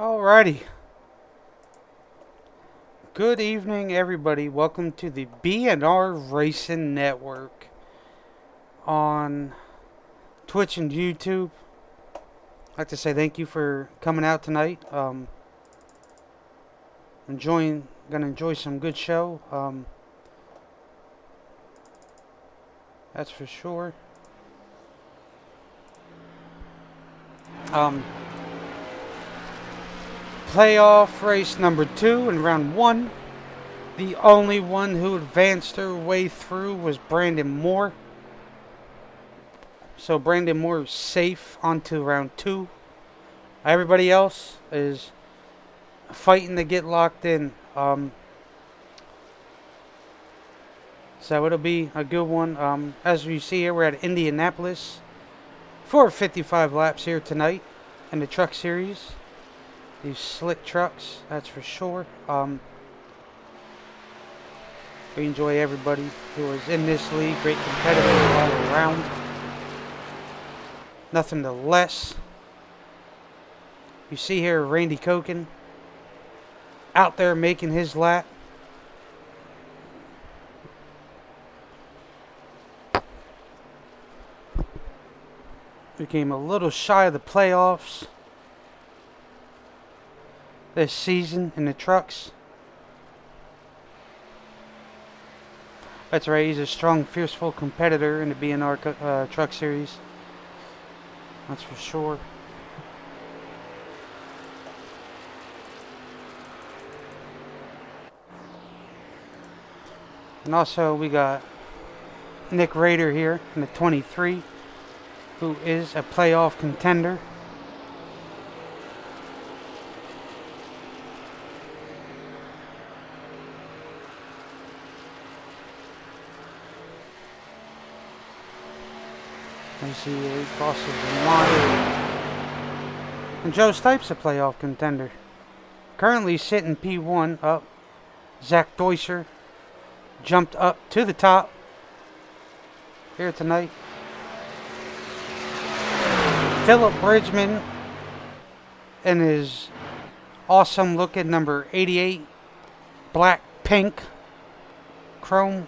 Alrighty. Good evening, everybody. Welcome to the BNR Racing Network on Twitch and YouTube. I'd like to say thank you for coming out tonight. Gonna enjoy some good show. That's for sure. Playoff race number 2 in round 1. The only one who advanced her way through was Brandon Moore. So Brandon Moore is safe onto round 2. Everybody else is fighting to get locked in. So it'll be a good one. As you see here, we're at Indianapolis for 55 laps here tonight in the Truck Series. These slick trucks, that's for sure. We enjoy everybody who is in this league. Great competitors all around. Nothing to less. You see here Randy Koken out there making his lap. Became a little shy of the playoffs this season in the trucks. That's right, he's a strong, fierceful competitor in the BNR Truck Series. That's for sure. And also we got Nick Rader here in the 23, who is a playoff contender. You see he crosses the line. And Joe Stipe's a playoff contender. Currently sitting P1 up. Zach Deuscher jumped up to the top here tonight. Philip Bridgman in his awesome looking number 88 black pink chrome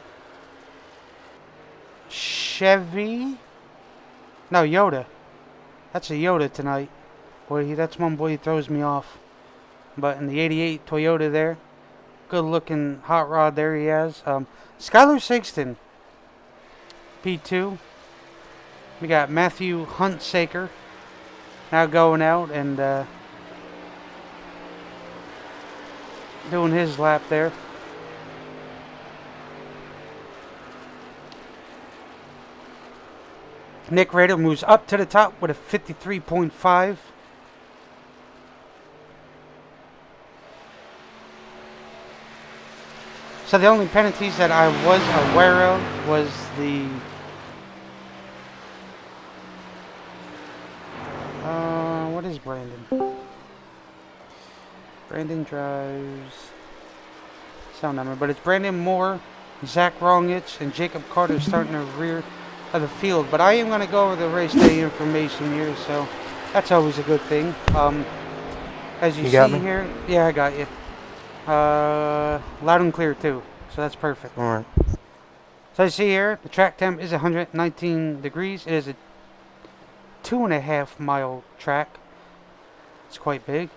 Chevy. No, Yoda. That's a Yoda tonight. Boy, that's one boy who throws me off. But in the 88 Toyota there. Good looking hot rod there he has. Skylar Sigston. P2. We got Matthew Huntsaker now going out and doing his lap there. Nick Rader moves up to the top with a 53.5. So the only penalties that I was aware of was the what is Brandon? Brandon drives sound number, but it's Brandon Moore, Zach Rongich, and Jacob Carter starting the rear of the field. But I am going to go over the race day information here, so that's always a good thing. As you see here, yeah, I got you. Loud and clear too, so that's perfect. All right. So you see here, the track temp is 119 degrees. It is a 2.5 mile track. It's quite big.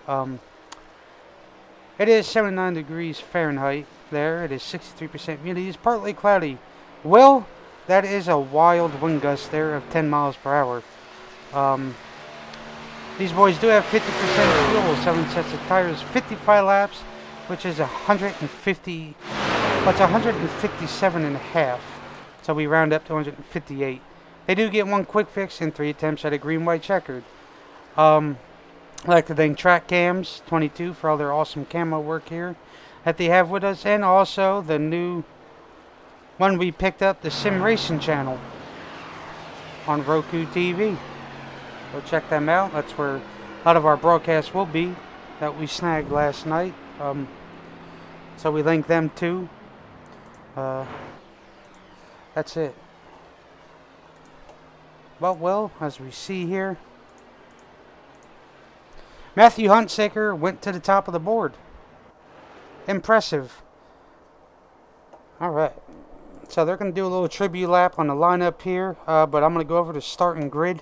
It is 79 degrees Fahrenheit there. It is 63% humidity. It's partly cloudy. Well, that is a wild wind gust there of 10 miles per hour. These boys do have 50% fuel, 7 sets of tires, 55 laps, which is 150, well, it's 157 and a half. So we round up to 158. They do get one quick fix in 3 attempts at a green, white, checkered. I'd like to thank Track Cams 22 for all their awesome camo work here that they have with us, and also the new one we picked up, the Sim Racing channel on Roku TV. Go check them out. That's where a lot of our broadcasts will be that we snagged last night. So we link them too. That's it. Well, as we see here, Matthew Hunsaker went to the top of the board. Impressive. All right. So they're going to do a little tribute lap on the lineup here, but I'm going to go over the starting grid.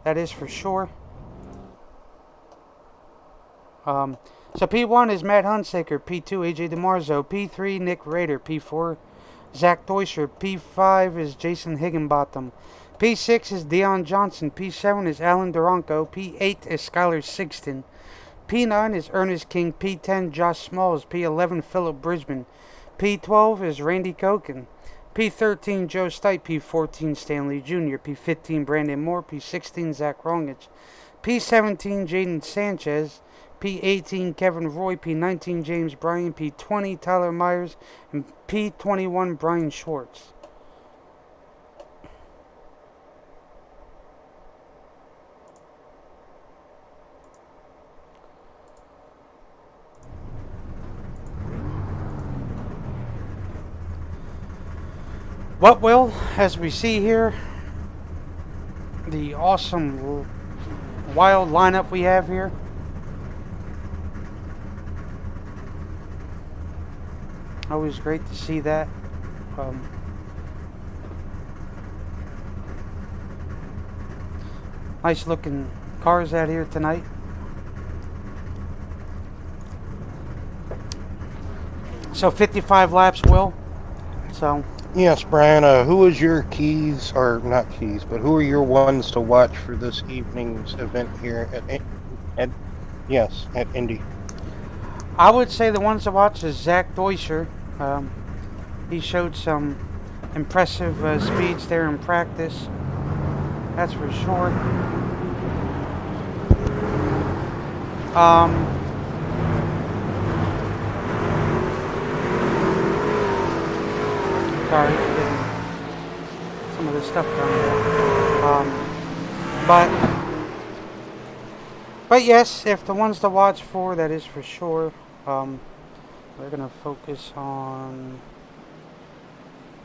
That is for sure. So P1 is Matt Hunsaker, P2 AJ DeMarzo, P3 Nick Rader, P4 Zach Deuscher, P5 is Jason Higginbotham, P6 is Deion Johnson, P7 is Alan Duranko, P8 is Skylar Sigston, P9 is Ernest King, P10 Josh Smalls, P11 Philip Bridgman, P12 is Randy Koken, P13 Joe Stipe, P14 Stanley Jr., P15 Brandon Moore, P16 Zach Rongich, P17 Jaden Sanchez, P18 Kevin Roy, P19 James Bryan, P20 Tyler Myers, and P21 Brian Schwartz. What will, as we see here, the awesome wild lineup we have here. Always great to see that. Nice looking cars out here tonight. So 55 laps, Will. So yes, Brian. Who is your keys, or not keys, but who are your ones to watch for this evening's event here at Indy? I would say the ones to watch is Zach Deuscher. He showed some impressive speeds there in practice. That's for sure. Sorry, getting some of this stuff done there. But yes, if the ones to watch for, that is for sure. We're gonna focus on.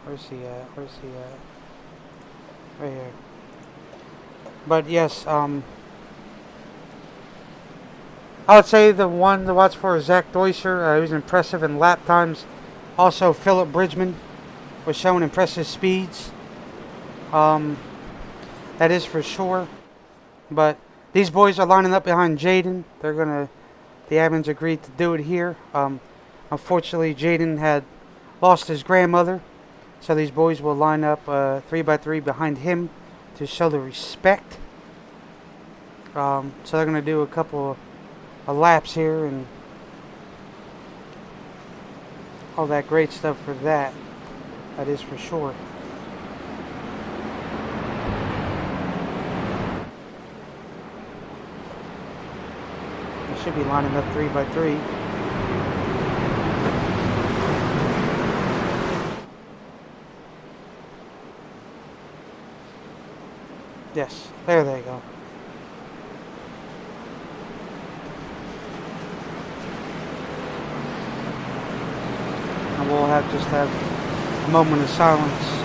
Where's he at? Right here. But yes, I would say the one to watch for is Zach Deuscher. He was impressive in lap times. Also, Philip Bridgman was showing impressive speeds. That is for sure. But these boys are lining up behind Jaden. The admins agreed to do it here. Unfortunately, Jaden had lost his grandmother, so these boys will line up 3x3 behind him to show the respect. So they're going to do a couple of laps here and all that great stuff for that. That is for sure. They should be lining up 3x3. Yes, there they go. And we'll just have a moment of silence.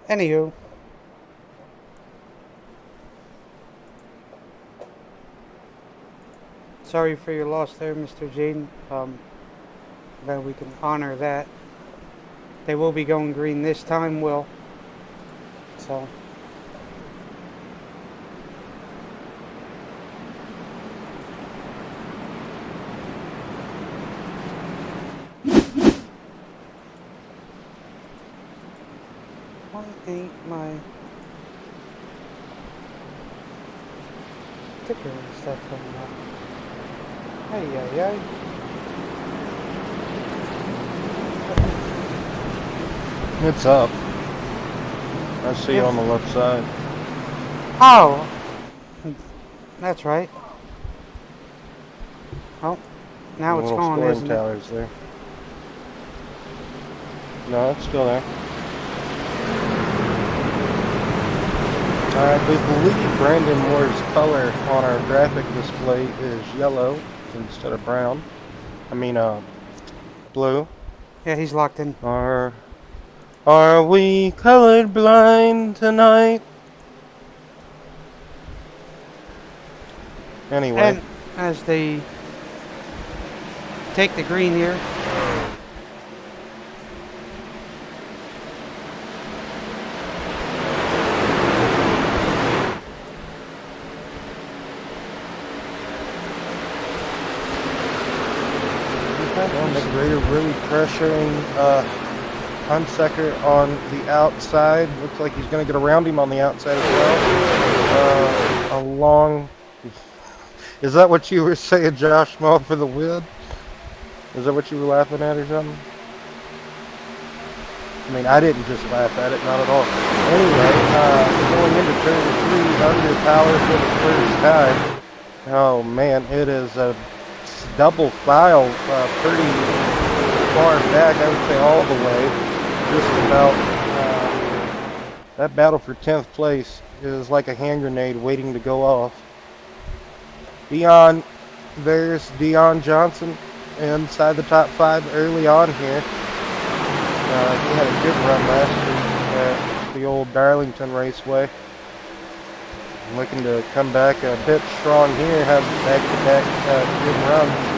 Anywho. Sorry for your loss there, Mr. Jaden. Glad we can honor that. They will be going green this time, Will. So. Why ain't my ticker and stuff coming up? Hey, yeah. It's up. I see you on the left side. Oh! That's right. Oh, now it's Little gone, scoring isn't it? towers there. No, it's still there. I believe Brandon Moore's color on our graphic display is yellow instead of brown. I mean, blue. Yeah, he's locked in. Are we colorblind tonight? Anyway. And as they take the green here. McGrader really pressuring Hunsaker on the outside. Looks like he's going to get around him on the outside as well. Is that what you were saying, Josh Small, for the win? Is that what you were laughing at or something? I mean, I didn't just laugh at it, not at all. Anyway, going into turn 3 under power for the first time. Oh man, it is a double file pretty far back, I would say all the way. Just about. That battle for 10th place is like a hand grenade waiting to go off. There's Dion Johnson inside the top 5 early on here. He had a good run last year at the old Darlington Raceway. Looking to come back a bit strong here, have back-to-back good runs.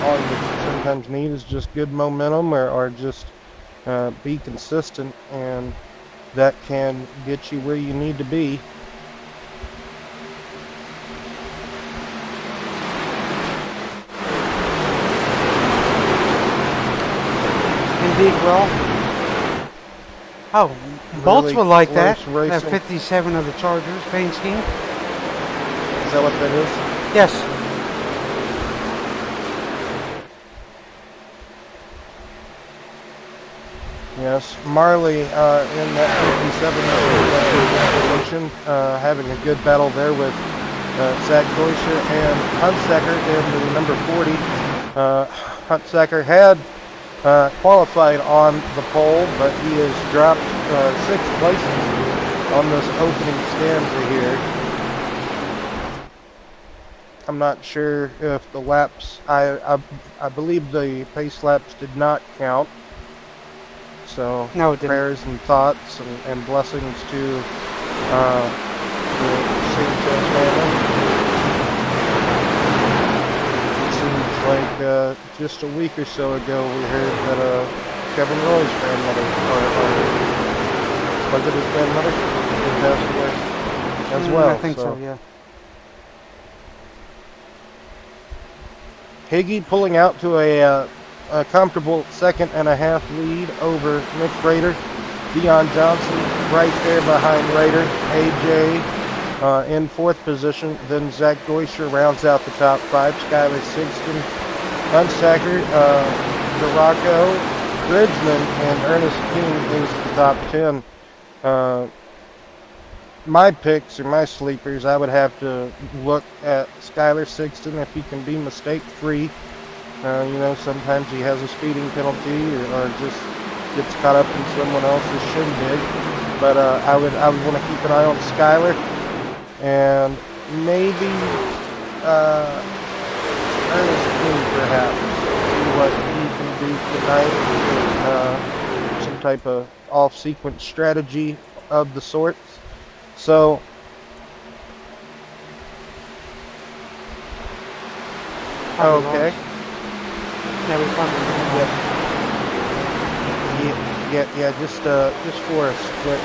All you sometimes need is just good momentum or just be consistent, and that can get you where you need to be. Indeed, well. Oh, Bolts Really will like that. close That racing. 57 of the Chargers paint scheme. Is that what that is? Yes. Yes, Marley in that 57 position, having a good battle there with Zach Goisher and Hunsaker in the number 40. Hunsaker had qualified on the pole, but he has dropped 6 places on this opening stanza here. I'm not sure if the laps, I believe the pace laps did not count. So No, it didn't. prayers and thoughts and blessings to the Sanchez family. It seems like just a week or so ago we heard that Kevin Roy's grandmother, was it his grandmother, had passed away as well. I think so, yeah. Higgy pulling out to a comfortable 2.5 lead over McGrader. Dion Johnson right there behind Rader. AJ in 4th position. Then Zach Goisher rounds out the top 5. Skylar Sigston, Hunsaker, Duraco, Bridgman, and Ernest King is the top 10. My picks or my sleepers, I would have to look at Skylar Sigston if he can be mistake-free. Sometimes he has a speeding penalty or just gets caught up in someone else's shindig. But I would want to keep an eye on Skylar and maybe Ernest King perhaps. See what he can do tonight. Some some type of off-sequence strategy of the sorts. So Probably okay. lost. Yeah, we probably lost. Yeah, just for a split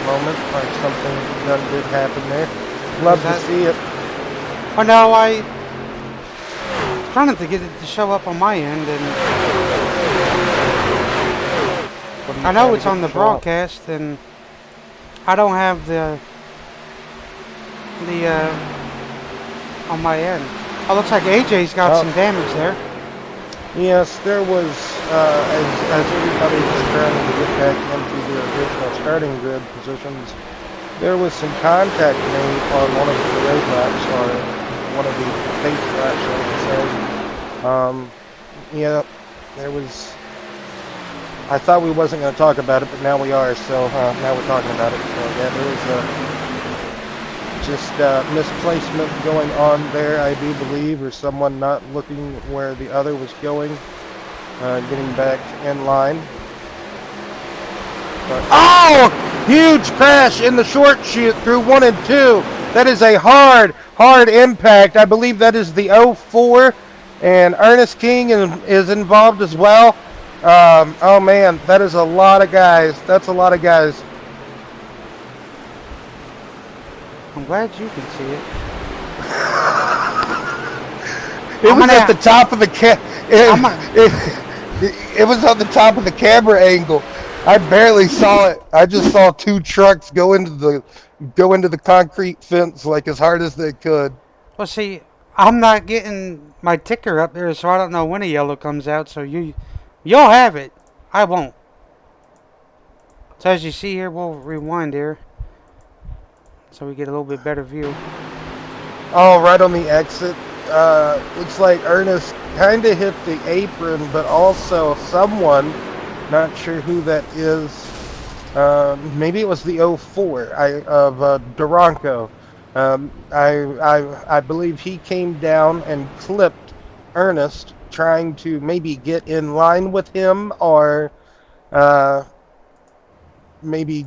moment, like something done did happen there. Love to see it. Oh no, I trying to get it to show up on my end, and I know it's on the broadcast, and I don't have the on my end. Oh, looks like AJ's got some damage there. Yes, there was, as everybody was trying to get back into the original starting grid positions, there was some contact made on one of the parade laps, or one of the pace laps, I would say. Yeah, there was, I thought we wasn't going to talk about it, but now we are, so now we're talking about it. So yeah, there was just misplacement going on there, I do believe, or someone not looking where the other was going, getting back in line. But, oh! Huge crash in the short chute through 1 and 2. That is a hard impact. I believe that is the 04, and Ernest King is involved as well. Oh man, that is a lot of guys. That's a lot of guys. I'm glad you can see it. It was at the top of the it was on the top of the camera angle. I barely saw it. I just saw 2 trucks go into the concrete fence like as hard as they could. Well, see, I'm not getting my ticker up there, so I don't know when a yellow comes out. So you'll have it. I won't. So as you see here, we'll rewind here, so we get a little bit better view. Oh, right on the exit. Looks like Ernest kind of hit the apron, but also someone, not sure who that is. Maybe it was the 04 of Duranco. I believe he came down and clipped Ernest, trying to maybe get in line with him, or maybe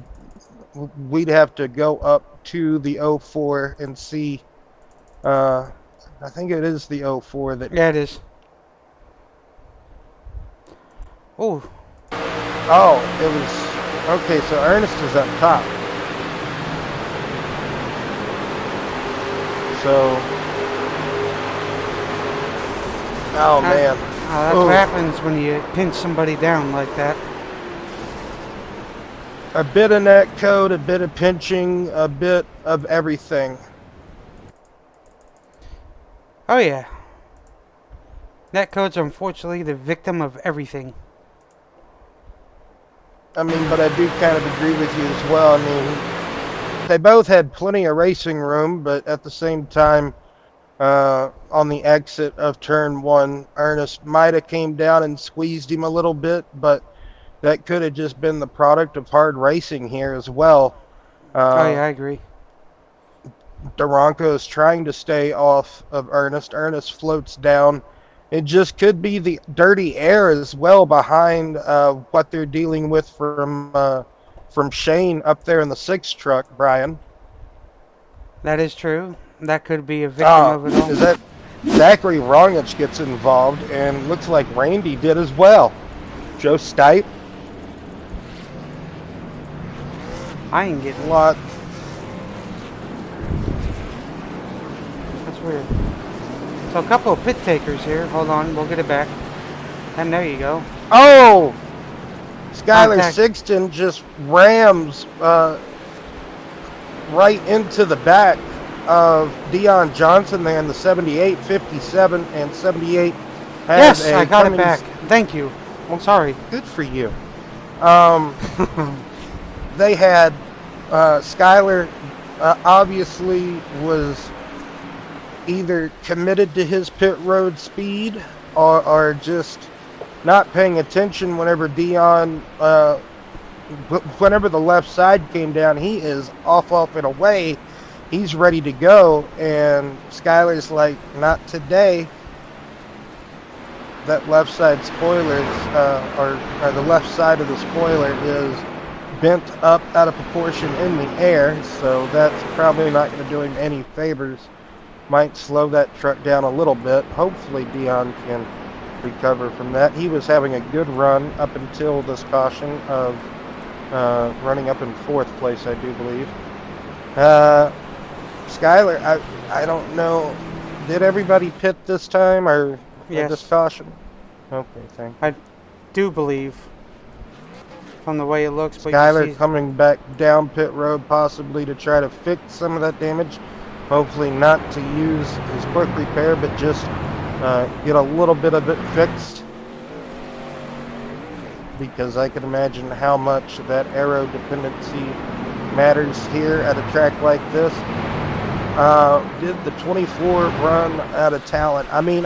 we'd have to go up to the 04 and see. I think it is the 04 that. Yeah, it is. Oh. Oh, it was. Okay, so Ernest is up top. So. Oh man. That's what happens when you pinch somebody down like that. A bit of net code, a bit of pinching, a bit of everything. Oh yeah. Netcode's unfortunately the victim of everything. I mean, but I do kind of agree with you as well. I mean, they both had plenty of racing room, but at the same time, on the exit of turn 1, Ernest might have came down and squeezed him a little bit, but that could have just been the product of hard racing here as well. Oh yeah, I agree. Duranco is trying to stay off of Ernest. Ernest floats down. It just could be the dirty air as well behind what they're dealing with from Shane up there in the 6 truck, Brian. That is true. That could be a victim of it all. Is that Zachary Rongich gets involved, and looks like Randy did as well. Joe Stipe. I ain't getting a lot. That's weird. So a couple of pit takers here. Hold on, we'll get it back. And there you go. Oh! Skylar Sixton just rams right into the back of Dion Johnson there in the 78, 57, and 78. Yes, I got it back. Thank you. I'm sorry. Good for you. They had Skylar obviously was either committed to his pit road speed or just not paying attention whenever Dion, whenever the left side came down. He is off and away. He's ready to go, and Skylar's like, not today. that left side spoiler or the left side of the spoiler is bent up out of proportion in the air, so that's probably not going to do him any favors. Might slow that truck down a little bit. Hopefully Dion can recover from that. He was having a good run up until this caution of running up in 4th place, I do believe. Skyler, I don't know. Did everybody pit this time or Yes. this caution? Okay, thank you. I do believe, from the way it looks. But Skyler you see, coming back down pit road possibly to try to fix some of that damage. Hopefully not to use his quick repair, but just get a little bit of it fixed. Because I can imagine how much that aero dependency matters here at a track like this. Did the 24 run out of talent? I mean,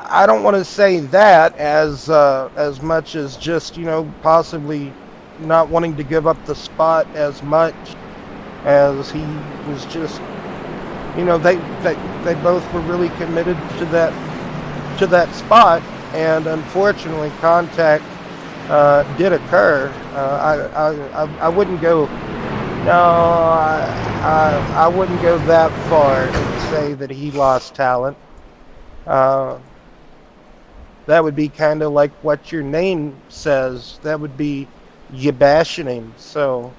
I don't want to say that as much as just, possibly not wanting to give up the spot as much as he was just, they both were really committed to that spot, and unfortunately contact did occur. I wouldn't go. No, I wouldn't go that far and say that he lost talent. That would be kind of like what your name says. That would be you bashing him. So,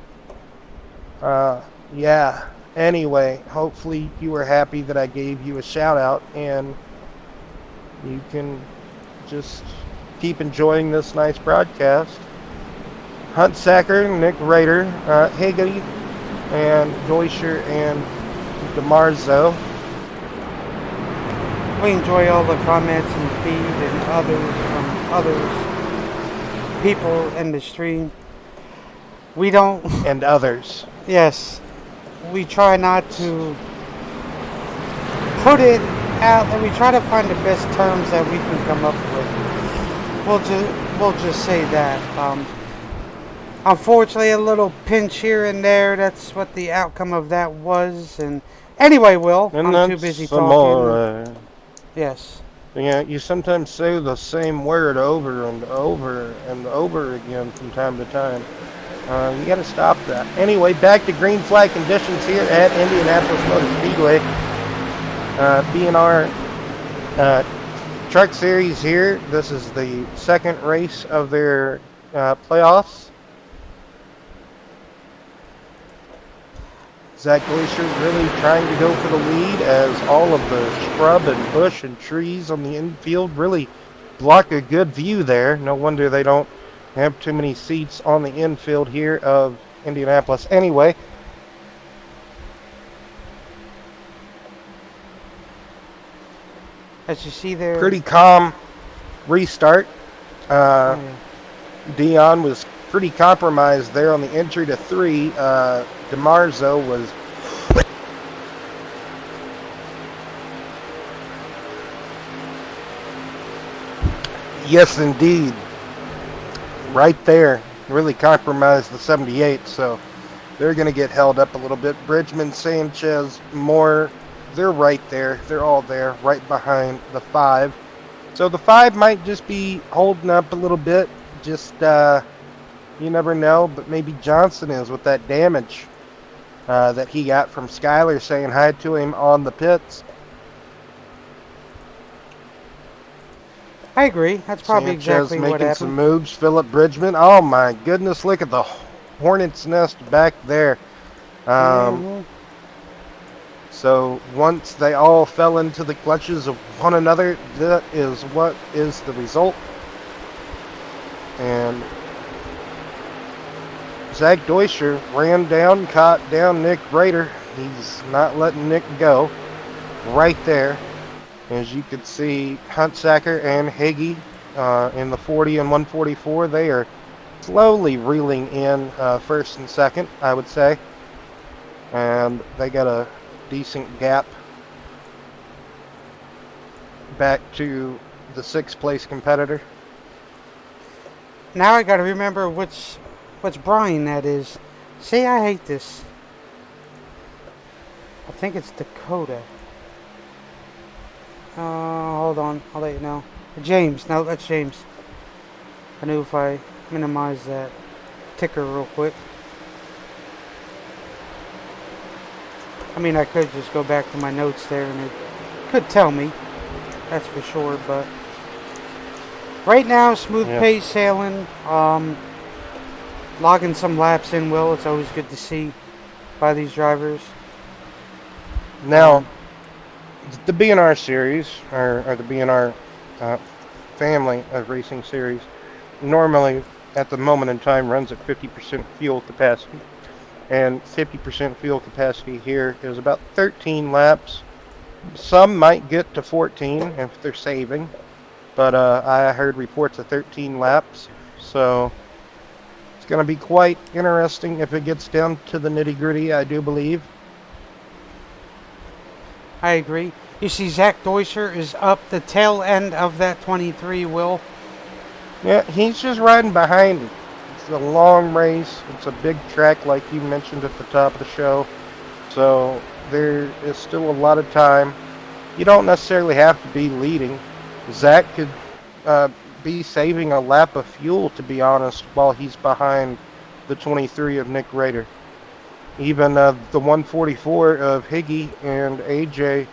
yeah. Anyway, hopefully you were happy that I gave you a shout out, and you can just keep enjoying this nice broadcast. Huntsacker, Nick Rader, Higgity, and Deutscher and DeMarzo. we enjoy all the comments and feed and others from others, people in the stream. We don't. And others. Yes, we try not to put it out, and we try to find the best terms that we can come up with. We'll just say that. Unfortunately, a little pinch here and there. That's what the outcome of that was. And anyway, Will, And I'm too that's busy some talking. more, Yes. yeah, you sometimes say the same word over and over and over again from time to time. You got to stop that. Anyway, back to green flag conditions here at Indianapolis Motor Speedway. BNR Truck Series here. This is the second race of their playoffs. Zach Glacier really trying to go for the lead as all of the scrub and bush and trees on the infield really block a good view there. No wonder they don't have too many seats on the infield here of Indianapolis. Anyway, As you see there. pretty calm restart. Dion was pretty compromised there on the entry to 3. DeMarzo was yes indeed, right there, really compromised the 78, so they're going to get held up a little bit. Bridgman, Sanchez, Moore, they're right there. They're all there, right behind the 5. So the 5 might just be holding up a little bit. Just, you never know, but maybe Johnson is with that damage that he got from Skyler saying hi to him on the pits. I agree. That's probably Sanchez exactly what making happened. some moves. Philip Bridgman. Oh my goodness, look at the hornet's nest back there. So once they all fell into the clutches of one another, that is what is the result. And Zach Deutscher ran down, caught down Nick Rader. He's not letting Nick go. Right there. As you can see, Huntsacker and Hagee in the 40 and 144, they are slowly reeling in first and second, I would say. And they got a decent gap back to the 6th place competitor. Now I gotta remember which Brian that is. See, I hate this. I think it's Dakota. Hold on, I'll let you know. James, no, that's James. I knew if I minimize that ticker real quick. I mean, I could just go back to my notes there and it could tell me, that's for sure, but right now, smooth pace sailing, logging some laps in, Will. It's always good to see by these drivers. Now, the BNR series, or the BNR family of racing series, normally at the moment in time runs at 50% fuel capacity. And 50% fuel capacity here is about 13 laps. Some might get to 14 if they're saving, but I heard reports of 13 laps. So it's going to be quite interesting if it gets down to the nitty-gritty, I do believe. I agree. You see Zach Deuscher is up the tail end of that 23, Will. Yeah, he's just riding behind him. It's a long race. It's a big track like you mentioned at the top of the show. So there is still a lot of time. You don't necessarily have to be leading. Zach could be saving a lap of fuel, to be honest, while he's behind the 23 of Nick Rader. Even the 144 of Higgy and AJ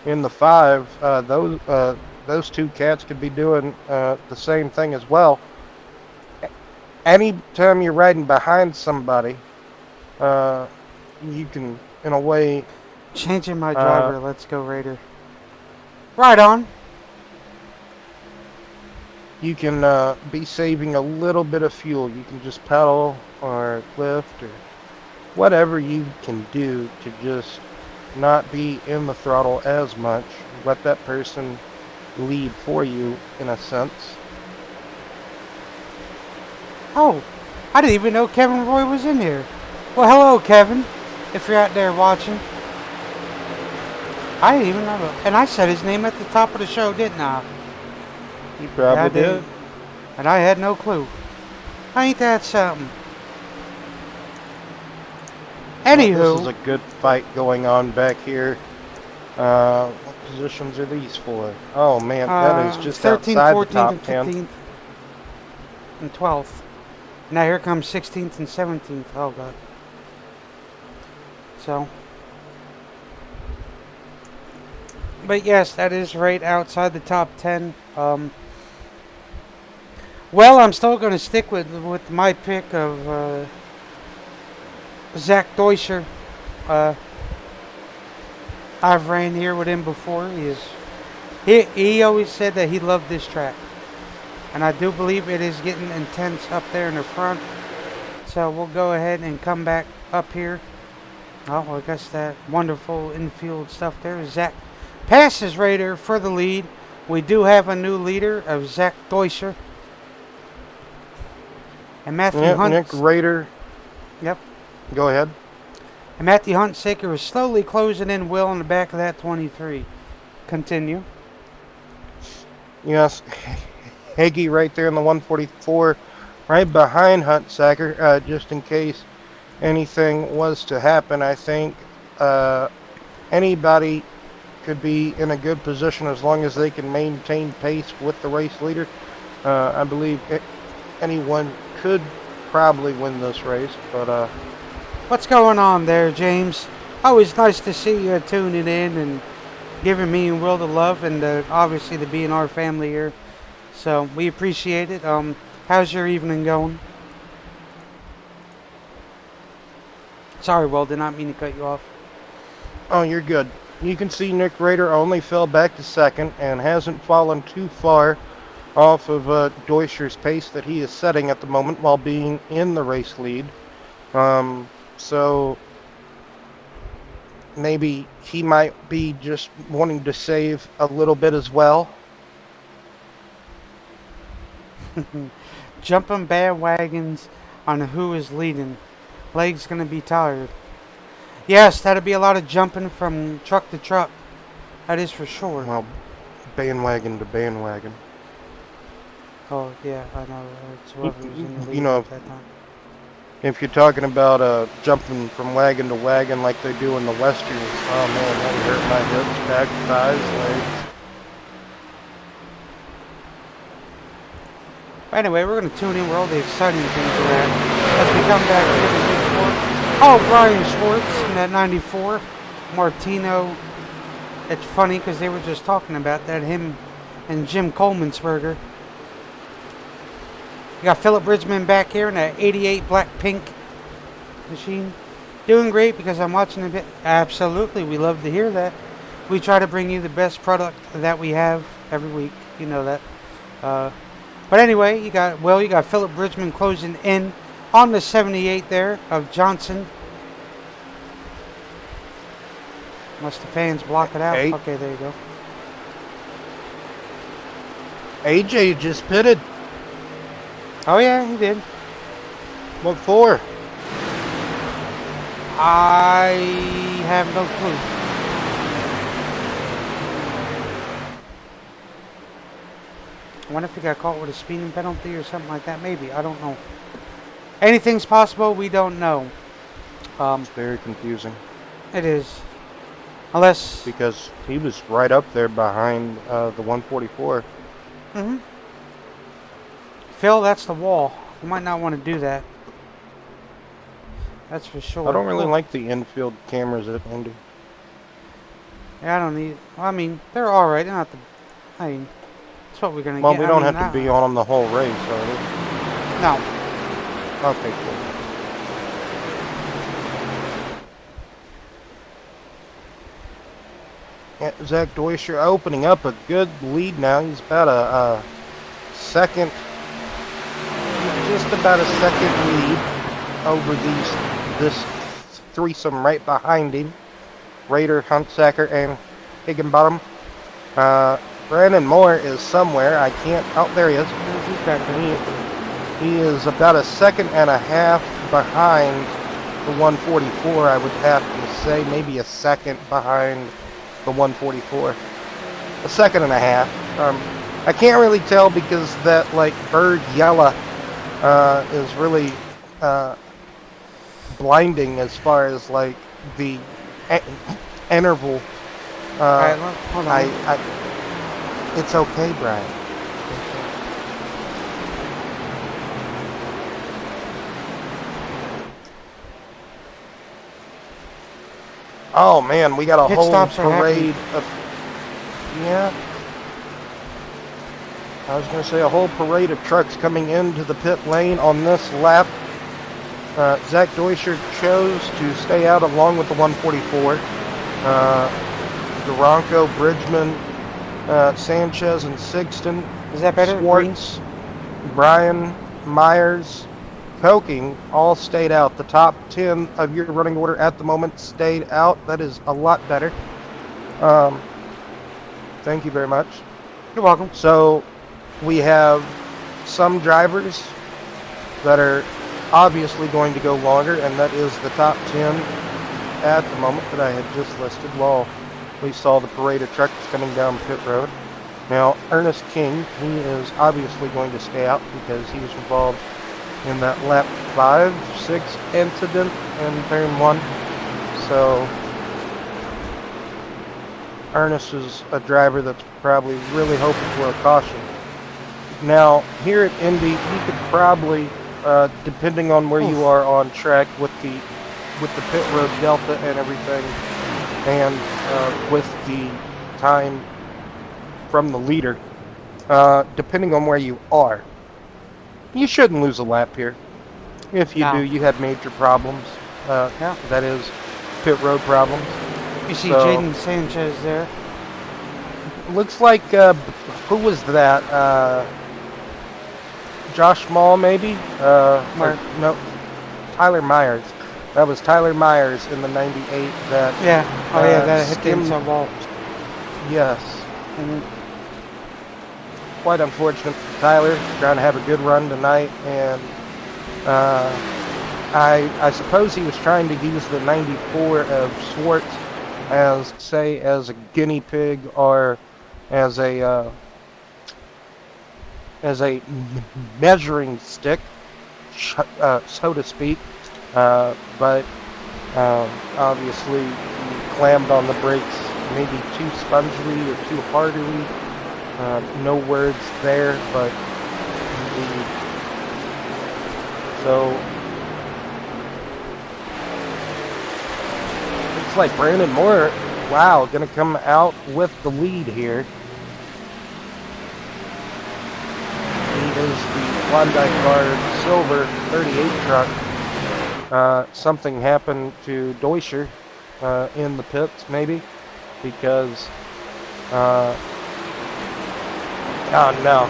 in the 5, those two cats could be doing the same thing as well. Anytime you're riding behind somebody, you can, in a way... Changing my driver. Let's go, Raider. Right on. You can be saving a little bit of fuel. You can just pedal or lift or whatever you can do to just not be in the throttle as much. Let that person lead for you, in a sense. Oh, I didn't even know Kevin Roy was in here. Well, hello, Kevin, if you're out there watching. I didn't even know that. And I said his name at the top of the show, didn't I? You probably did. And I had no clue. Ain't that something? Anywho. Well, this is a good fight going on back here. What positions are these for? Oh, man, that is just 13th, outside 14th, the top and 10. 15th, and 12th. Now here comes 16th and 17th. Oh, God. So. But yes, that is right outside the top 10. Well, I'm still going to stick with my pick of Zach Deuscher. I've ran here with him before. He always said that he loved this track. And I do believe it is getting intense up there in the front. So we'll go ahead and come back up here. Oh, well, I guess that wonderful infield stuff there. Zach passes Raider for the lead. We do have a new leader of Zach Deuscher. And Matthew Hunt. Nick Rader. Yep. Go ahead. And Matthew Huntsaker is slowly closing in, Will, on the back of that 23. Continue. Yes. Hagee right there in the 144, right behind Huntsaker, just in case anything was to happen. I think anybody could be in a good position as long as they can maintain pace with the race leader. I believe anyone could probably win this race, but what's going on there, James? Always nice to see you tuning in and giving me and Will the love, and obviously the BNR family here. So we appreciate it. How's your evening going? Sorry, Will, did not mean to cut you off. Oh, you're good. You can see Nick Rader only fell back to second and hasn't fallen too far off of Deuscher's pace that he is setting at the moment while being in the race lead. So maybe he might be just wanting to save a little bit as well. Jumping bandwagons on who is leading. Legs gonna be tired. Yes, that'll be a lot of jumping from truck to truck. That is for sure. Well, bandwagon to bandwagon. Oh yeah, I know. It's whoever was in the lead You know, at that time. if you're talking about jumping from wagon to wagon like they do in the westerns, oh man, that would hurt my hips, back, thighs, legs. But anyway, we're going to tune in where all the exciting things are at as we come back here to Big Four. Oh, Brian Schwartz in that 94. Martino. It's funny because they were just talking about that, him and Jim Coleman'sberger. You got Philip Bridgman back here in that 88 black pink machine. Doing great because I'm watching a bit. Absolutely, we love to hear that. We try to bring you the best product that we have every week. You know that. But anyway, you got Philip Bridgman closing in on the 78 there of Johnson. Must the fans block it out? Eight. Okay, there you go. AJ just pitted. Oh yeah, he did. What for? I have no clue. I wonder if he got caught with a speeding penalty or something like that. Maybe. I don't know. Anything's possible. We don't know. It's very confusing. It is. Unless... Because he was right up there behind the 144. Mm-hmm. Phil, that's the wall. You might not want to do that. That's for sure. I don't really like the infield cameras at Indy. Yeah, I don't need... Well, I mean, they're alright. They're not the... I mean, that's what we're going to Well, get. we don't have to be on them the whole race, are we? No. Okay, cool. Yeah, Zach Deutscher opening up a good lead now. He's about a second, just about a second lead over this threesome right behind him. Rader, Huntsacker, and Higginbottom. Brandon Moore is somewhere. I can't. Oh, there he is. He's back there. He is about a second and a half behind the 144. I would have to say maybe a second behind the 144. A second and a half. I can't really tell because that like bird yellow is really blinding as far as like the interval. All right, hold on. It's okay, Brian. Oh man, we got a Pit whole stops are parade of... Yeah. I was going to say a whole parade of trucks coming into the pit lane on this lap. Zach Deutscher chose to stay out along with the 144. Duranko, Bridgman, Sanchez, and Sigston. Is that better? Schwartz, Brian, Myers, Koking all stayed out. The top 10 of your running order at the moment stayed out. That is a lot better. Thank you very much. You're welcome. So we have some drivers that are obviously going to go longer, and that is the top 10 at the moment that I had just listed while we saw the parade of trucks coming down pit road. Now, Ernest King, he is obviously going to stay out because he was involved in that lap 5-6 incident in turn 1. So Ernest is a driver that's probably really hoping for a caution. Now, here at Indy, you could probably, depending on where you are on track with the pit road delta and everything, and with the time from the leader, depending on where you are, you shouldn't lose a lap here. If you do, you had major problems. That is, pit road problems. You see Jaden Sanchez there. Looks like, who was that? Josh Small, maybe? No, Tyler Myers. That was Tyler Myers in the 98 that... Yeah. Oh, yeah, that hit the inside wall. Yes. Quite unfortunate for Tyler. Trying to have a good run tonight, and I suppose he was trying to use the 94 of Schwartz as a guinea pig or as a measuring stick, so to speak. But obviously he clammed on the brakes maybe too spongily or too hardily. No words there, but lead. So looks like Brandon Moore, wow, gonna come out with the lead here. He is the Klondike Bar Silver 38 truck. Something happened to Deutscher in the pits, maybe, because oh no,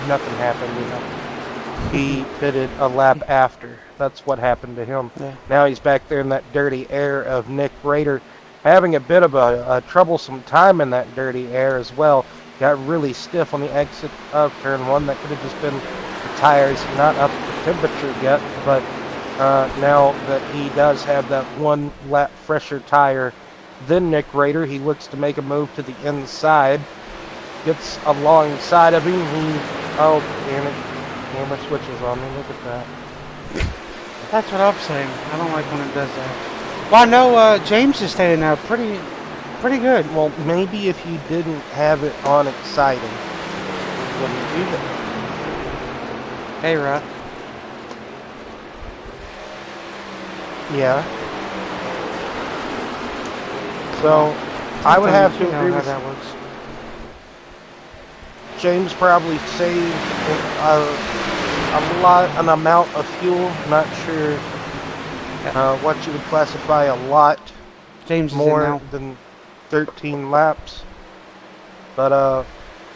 nothing happened, you know. He pitted a lap after. That's what happened to him. Yeah. Now he's back there in that dirty air of Nick Rader, having a bit of a troublesome time in that dirty air as well. Got really stiff on the exit of turn one. That could have just been the tires not up to temperature yet, but now that he does have that one lap fresher tire than Nick Rader, he looks to make a move to the inside. Gets alongside of him. Oh, damn it. Camera switches on me. Look at that. That's what I'm saying. I don't like when it does that. Well, I know James is staying out pretty good. Well, maybe if you didn't have it on exciting, you wouldn't do that. Hey, Rut. Yeah. So, I would have to You know agree how with that works. James. Probably saved an amount of fuel. Not sure what you would classify a lot. James is in More now. than 13 laps, but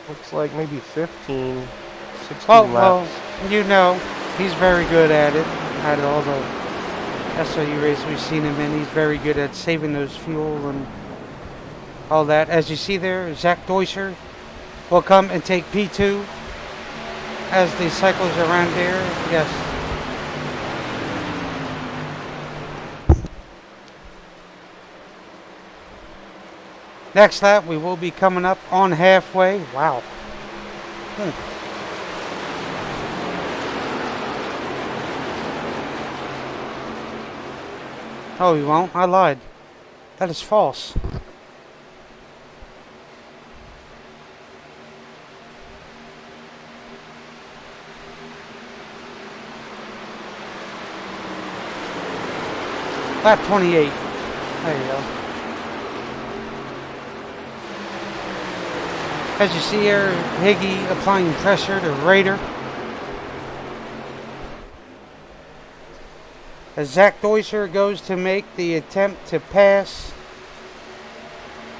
looks like maybe 15, 16 Well, laps. you know, he's very good at it. At all the SOU races we've seen him in, he's very good at saving those fuel and all that. As you see there, Zach Deutscher will come and take P2 as the cycles around there. Yes. Next lap, we will be coming up on halfway. Wow. Oh, you won't? I lied. That is false. Lap 28. There you go. As you see here, Higgy applying pressure to Rader. As Zach Deutscher goes to make the attempt to pass.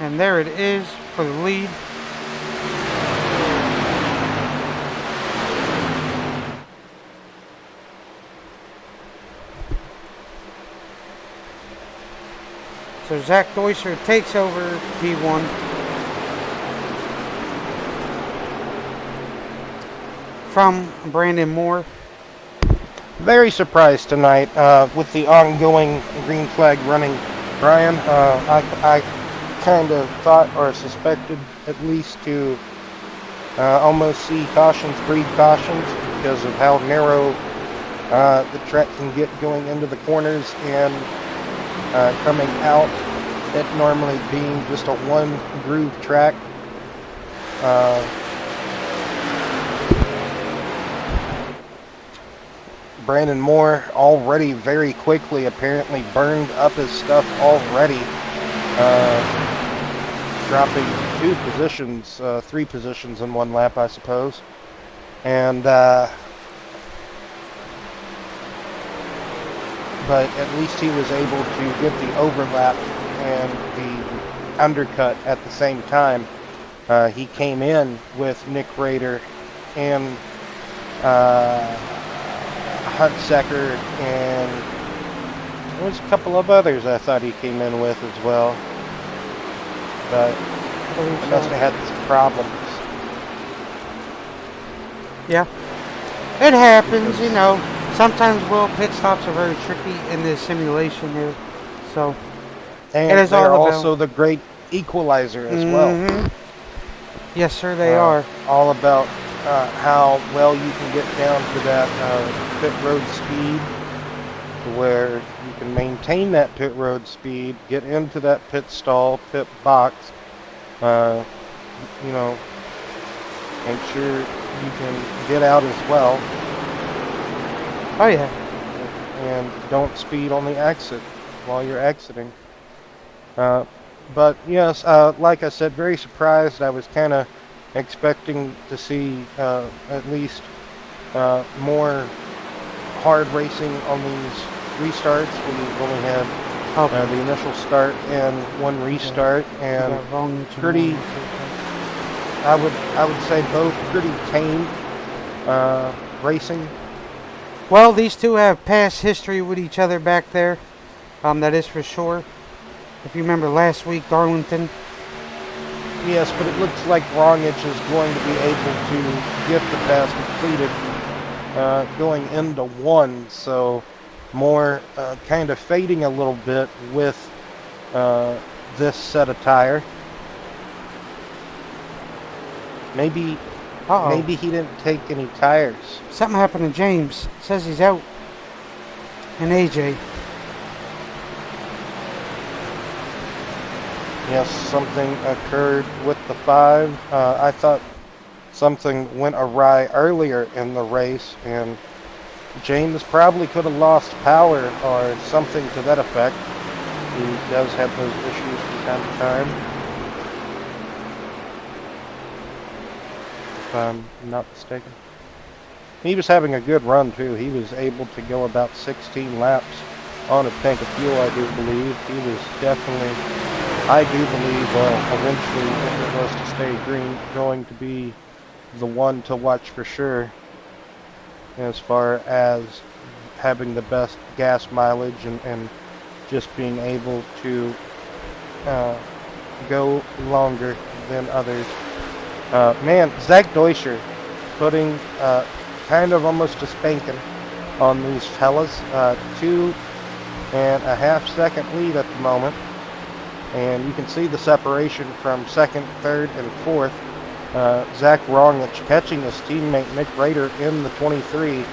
And there it is for the lead. So Zach Deutscher takes over P1. From Brandon Moore. Very surprised tonight with the ongoing green flag running, Brian. I kind of thought or suspected at least to almost see cautions breed cautions because of how narrow the track can get going into the corners and coming out, it normally being just a one groove track. Brandon Moore already very quickly apparently burned up his stuff already, dropping 2 positions, 3 positions in 1 lap, I suppose. And but at least he was able to get the overlap and the undercut at the same time. He came in with Nick Rader and Huntsecker, and there was a couple of others I thought he came in with as well. But he must have had some problems. Yeah. It happens, you know. Sometimes pit stops are very tricky in this simulation here. So And it is they're all also about the great equalizer as well. Yes, sir, they are. All about how well you can get down to that pit road speed, to where you can maintain that pit road speed, get into that pit stall, pit box, you know, make sure you can get out as well, Oh yeah. and don't speed on the exit while you're exiting. But yes, like I said, very surprised. I was kind of expecting to see at least more hard racing on these restarts. We only had Oh, the initial start and one restart, we and got wrong engine pretty. oil. I would say both pretty tame racing. Well, these two have past history with each other back there. That is for sure. If you remember last week, Darlington. Yes, but it looks like Rongich is going to be able to get the pass completed going into one, so more kind of fading a little bit with this set of tire. Maybe Uh-oh. maybe he didn't take any tires. Something happened to James. It says he's out. And AJ. Yes, something occurred with the 5. I thought something went awry earlier in the race, and James probably could have lost power or something to that effect. He does have those issues from time to time, if I'm not mistaken. He was having a good run too. He was able to go about 16 laps on a tank of fuel, I do believe. He was definitely, I do believe, eventually, if it was to stay green, going to be the one to watch for sure as far as having the best gas mileage and just being able to go longer than others. Man, Zach Deutscher putting kind of almost a spanking on these fellas. 2.5 second lead at the moment. And you can see the separation from second, third, and fourth. Zach Rongich catching his teammate Nick Rader in the 23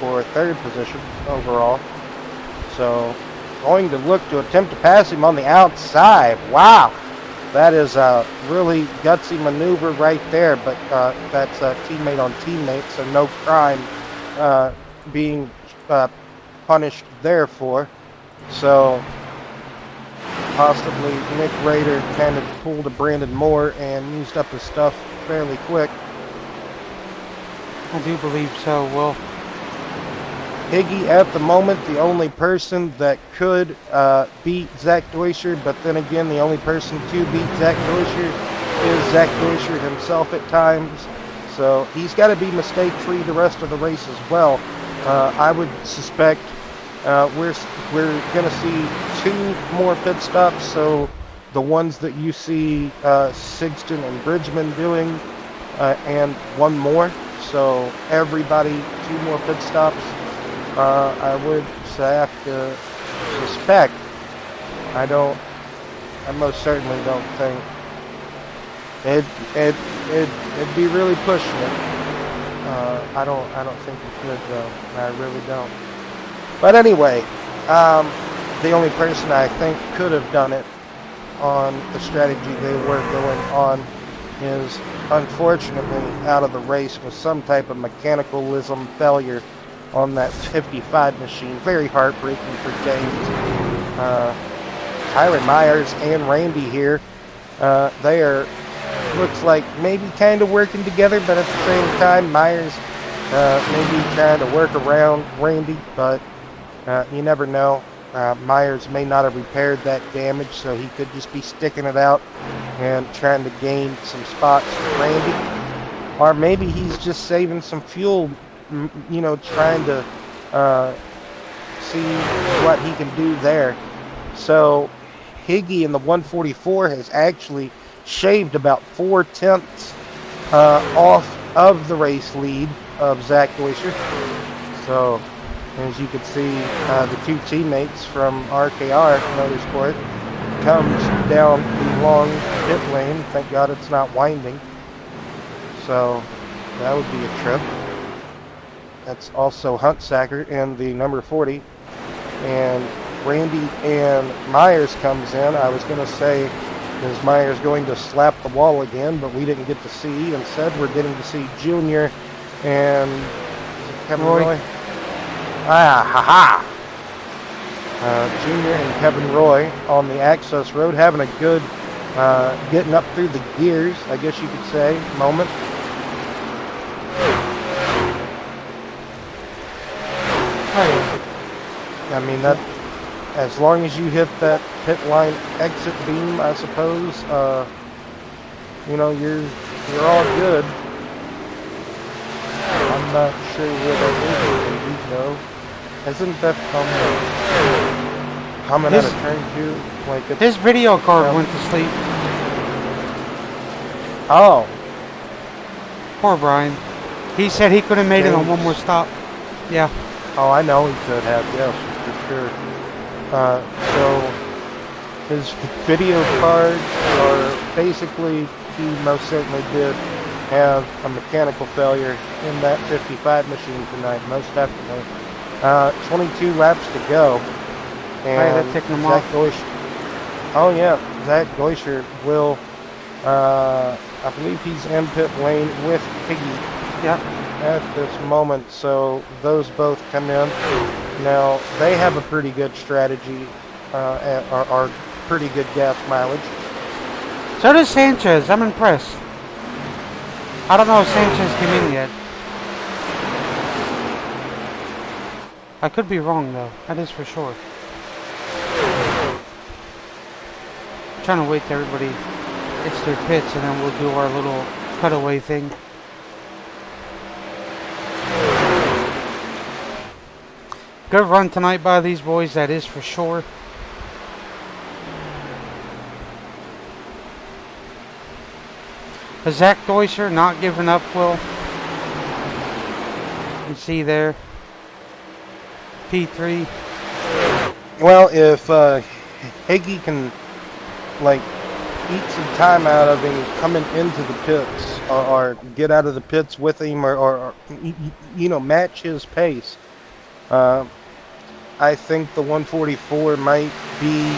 for third position overall. So going to look to attempt to pass him on the outside. Wow, that is a really gutsy maneuver right there, but that's a teammate on teammate, so no crime being punished therefore. So possibly Nick Rader kind of pulled a Brandon Moore and used up his stuff fairly quick. I do believe so. Well, Higgy at the moment, the only person that could beat Zach Deutscher, but then again, the only person to beat Zach Deutscher is Zach Deutscher himself at times. So he's got to be mistake-free the rest of the race as well. I would suspect we're going to see 2 more pit stops, so the ones that you see Sigston and Bridgman doing, and 1 more. So everybody 2 more pit stops. I would have to suspect. I most certainly don't think it'd be really pushing it. I don't think it could though. I really don't. But anyway, the only person I think could have done it on the strategy they were going on is unfortunately out of the race with some type of mechanicalism failure on that 55 machine. Very heartbreaking for James. Tyron Myers and Randy here, they are, looks like maybe kind of working together, but at the same time Myers maybe trying to work around Randy, but you never know. Myers may not have repaired that damage, so he could just be sticking it out and trying to gain some spots for Randy. Or maybe he's just saving some fuel, you know, trying to see what he can do there. So Higgy in the 144 has actually shaved about 4/10 off of the race lead of Zach Deutscher. So as you can see, the 2 teammates from RKR Motorsport comes down the long pit lane. Thank God it's not winding. So that would be a trip. That's also Huntsacker in the number 40. And Randy and Myers comes in. I was going to say Is Myers going to slap the wall again? But we didn't get to see. Instead, we're getting to see Junior and Kevin Roy. Ah, ha-ha! Junior and Kevin Roy on the access road, having a good getting up through the gears, I guess you could say, moment. I mean, that as long as you hit that pit line exit beam, I suppose, you know, you're all good. I'm not sure where that is though. Isn't that coming out of turn 2? Like his video card went to sleep. Oh. Poor Brian. He said he could have made it on one more stop. Yeah. Oh, I know he could have, yes, for sure. So his video cards are basically, he most certainly did have a mechanical failure in that 55 machine tonight, most definitely. 22 laps to go. And Zach Deutscher. Oh yeah, Zach Deutscher will, I believe he's in pit lane with Piggy. Yep. At this moment, so those both come in. Now they have a pretty good strategy, or pretty good gas mileage. So does Sanchez. I'm impressed. I don't know if Sanchez came in yet. I could be wrong though. That is for sure. I'm trying to wait till everybody hits their pits and then we'll do our little cutaway thing. Good run tonight by these boys, that is for sure. Zach Deutscher not giving up, Will. You see there. P3. Well, if Higgy can, like, eat some time out of him coming into the pits, or get out of the pits with him, or you know, match his pace, I think the 144 might be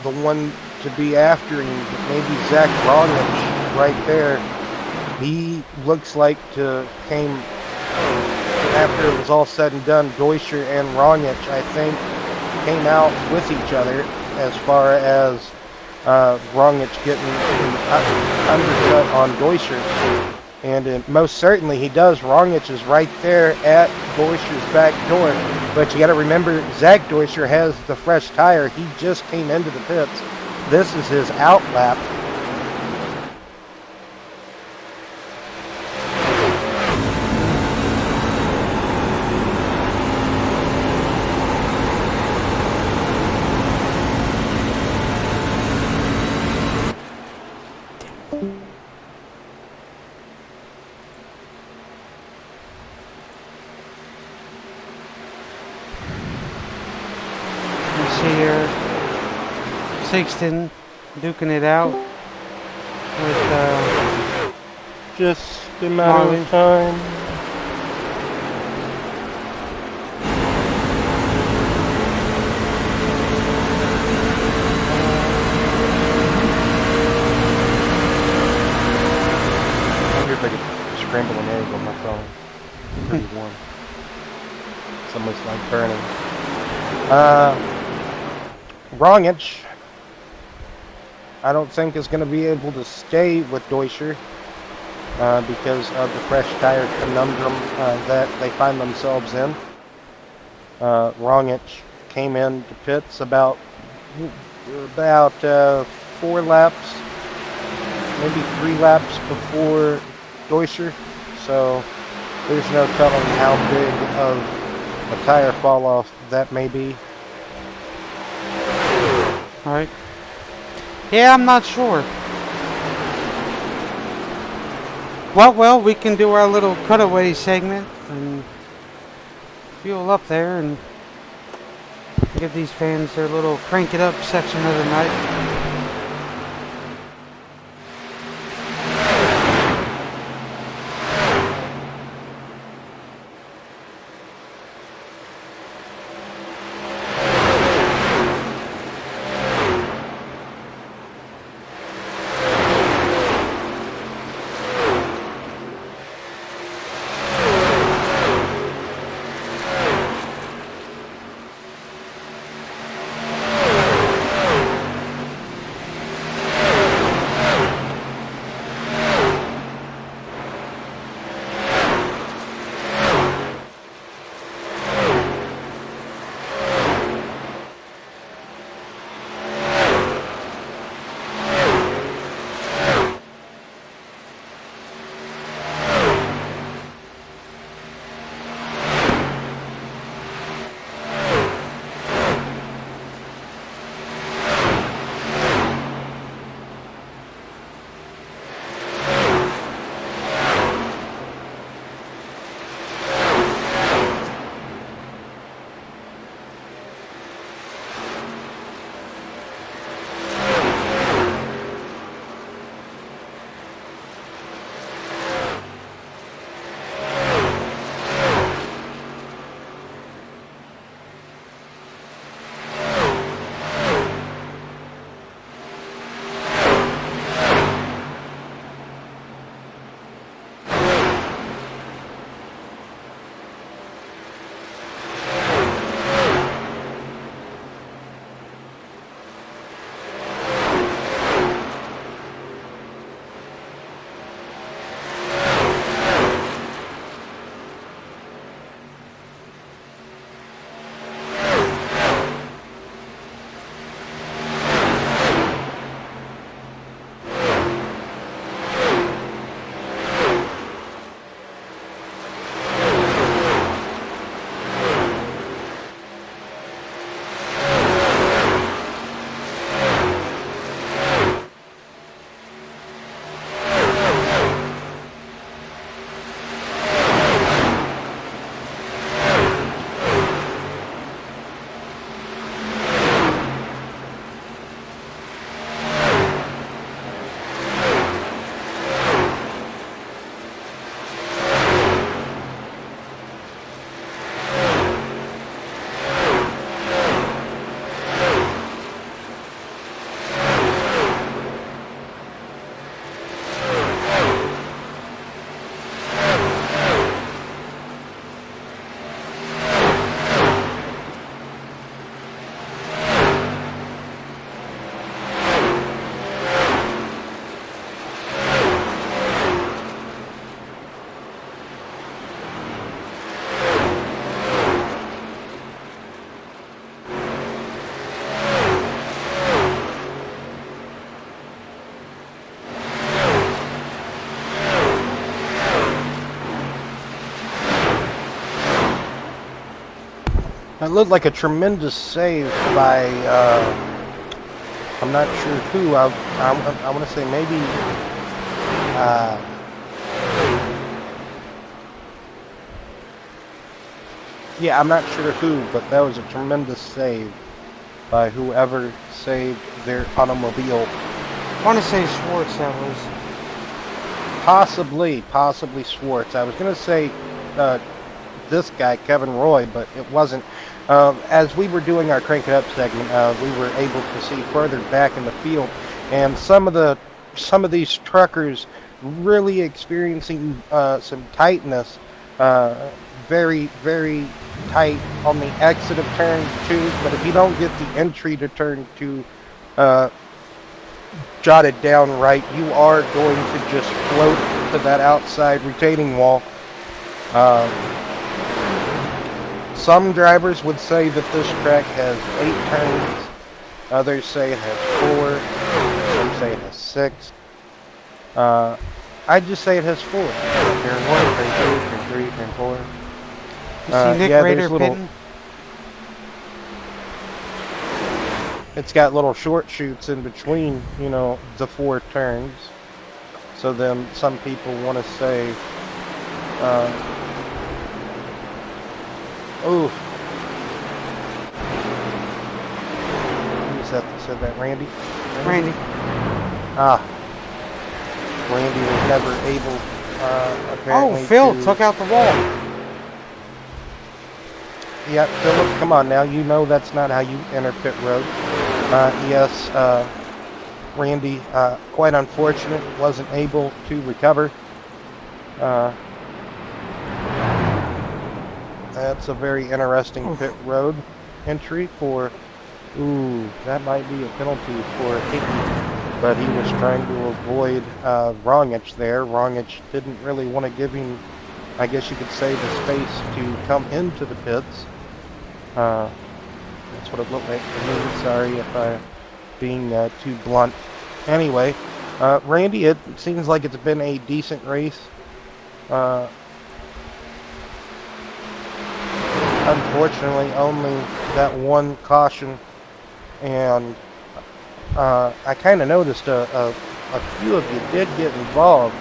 the one to be after him. Maybe Zach Rognich right there. He looks like to came after it was all said and done. Deutscher and Rognich, I think, came out with each other as far as Rognich getting an undercut on Deutscher. And most certainly he does. Rognich is right there at Deutscher's back door. But you got to remember, Zach Deutscher has the fresh tire. He just came into the pits. This is his out lap. Here, Sixton duking it out with just a matter of time. I wonder if I could scramble an egg on my phone. Pretty warm. It's almost like burning. Rognich, I don't think is going to be able to stay with Deutscher because of the fresh tire conundrum that they find themselves in. Rognich came in to pits about 4 laps, maybe 3 laps before Deutscher, so there's no telling how big of a tire fall off that may be. Alright. Yeah, I'm not sure. Well, we can do our little cutaway segment and fuel up there and give these fans their little crank it up section of the night. It looked like a tremendous save by, I'm not sure who. I want to say maybe, yeah, I'm not sure who, but that was a tremendous save by whoever saved their automobile. I want to say Schwartz, that was. Possibly Schwartz. I was going to say this guy, Kevin Roy, but it wasn't. As we were doing our Crank It Up segment, we were able to see further back in the field, and some of these truckers really experiencing some tightness, very, very tight on the exit of turn 2. But if you don't get the entry to turn 2 jotted down right, you are going to just float to that outside retaining wall. Some drivers would say that this track has 8 turns. Others say it has 4. Some say it has 6. I'd just say it has 4. Turn 1, turn 2, turn 3, turn 4. You see Nick yeah, Rader pitting? It's got little short chutes in between, you know, the 4 turns. So then some people want to say, oof. Who's that that said that? Randy? Randy. Ah. Randy was never able, apparently. Oh, Phil to... took out the wall. Yeah, Philip, come on now. You know that's not how you enter pit road. Yes, Randy, quite unfortunate, wasn't able to recover. That's a very interesting pit road entry for, that might be a penalty for Indy, but he was trying to avoid Rongich there. Rongich didn't really want to give him, I guess you could say, the space to come into the pits. That's what it looked like to me. Sorry if I'm being too blunt. Anyway, Randy, it seems like it's been a decent race. Unfortunately, only that one caution, and I kind of noticed a few of you did get involved.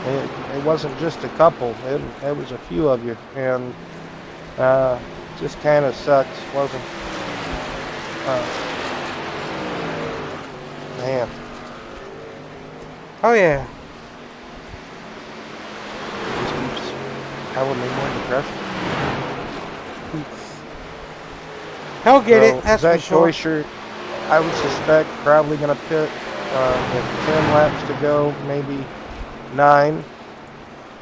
It wasn't just a couple. It was a few of you, and just kind of sucks, wasn't? Man. Oh yeah. Just keeps telling me more depression. He'll get it, that's Zach for sure. Deutscher, I would suspect, probably going to pit with 10 laps to go, maybe 9.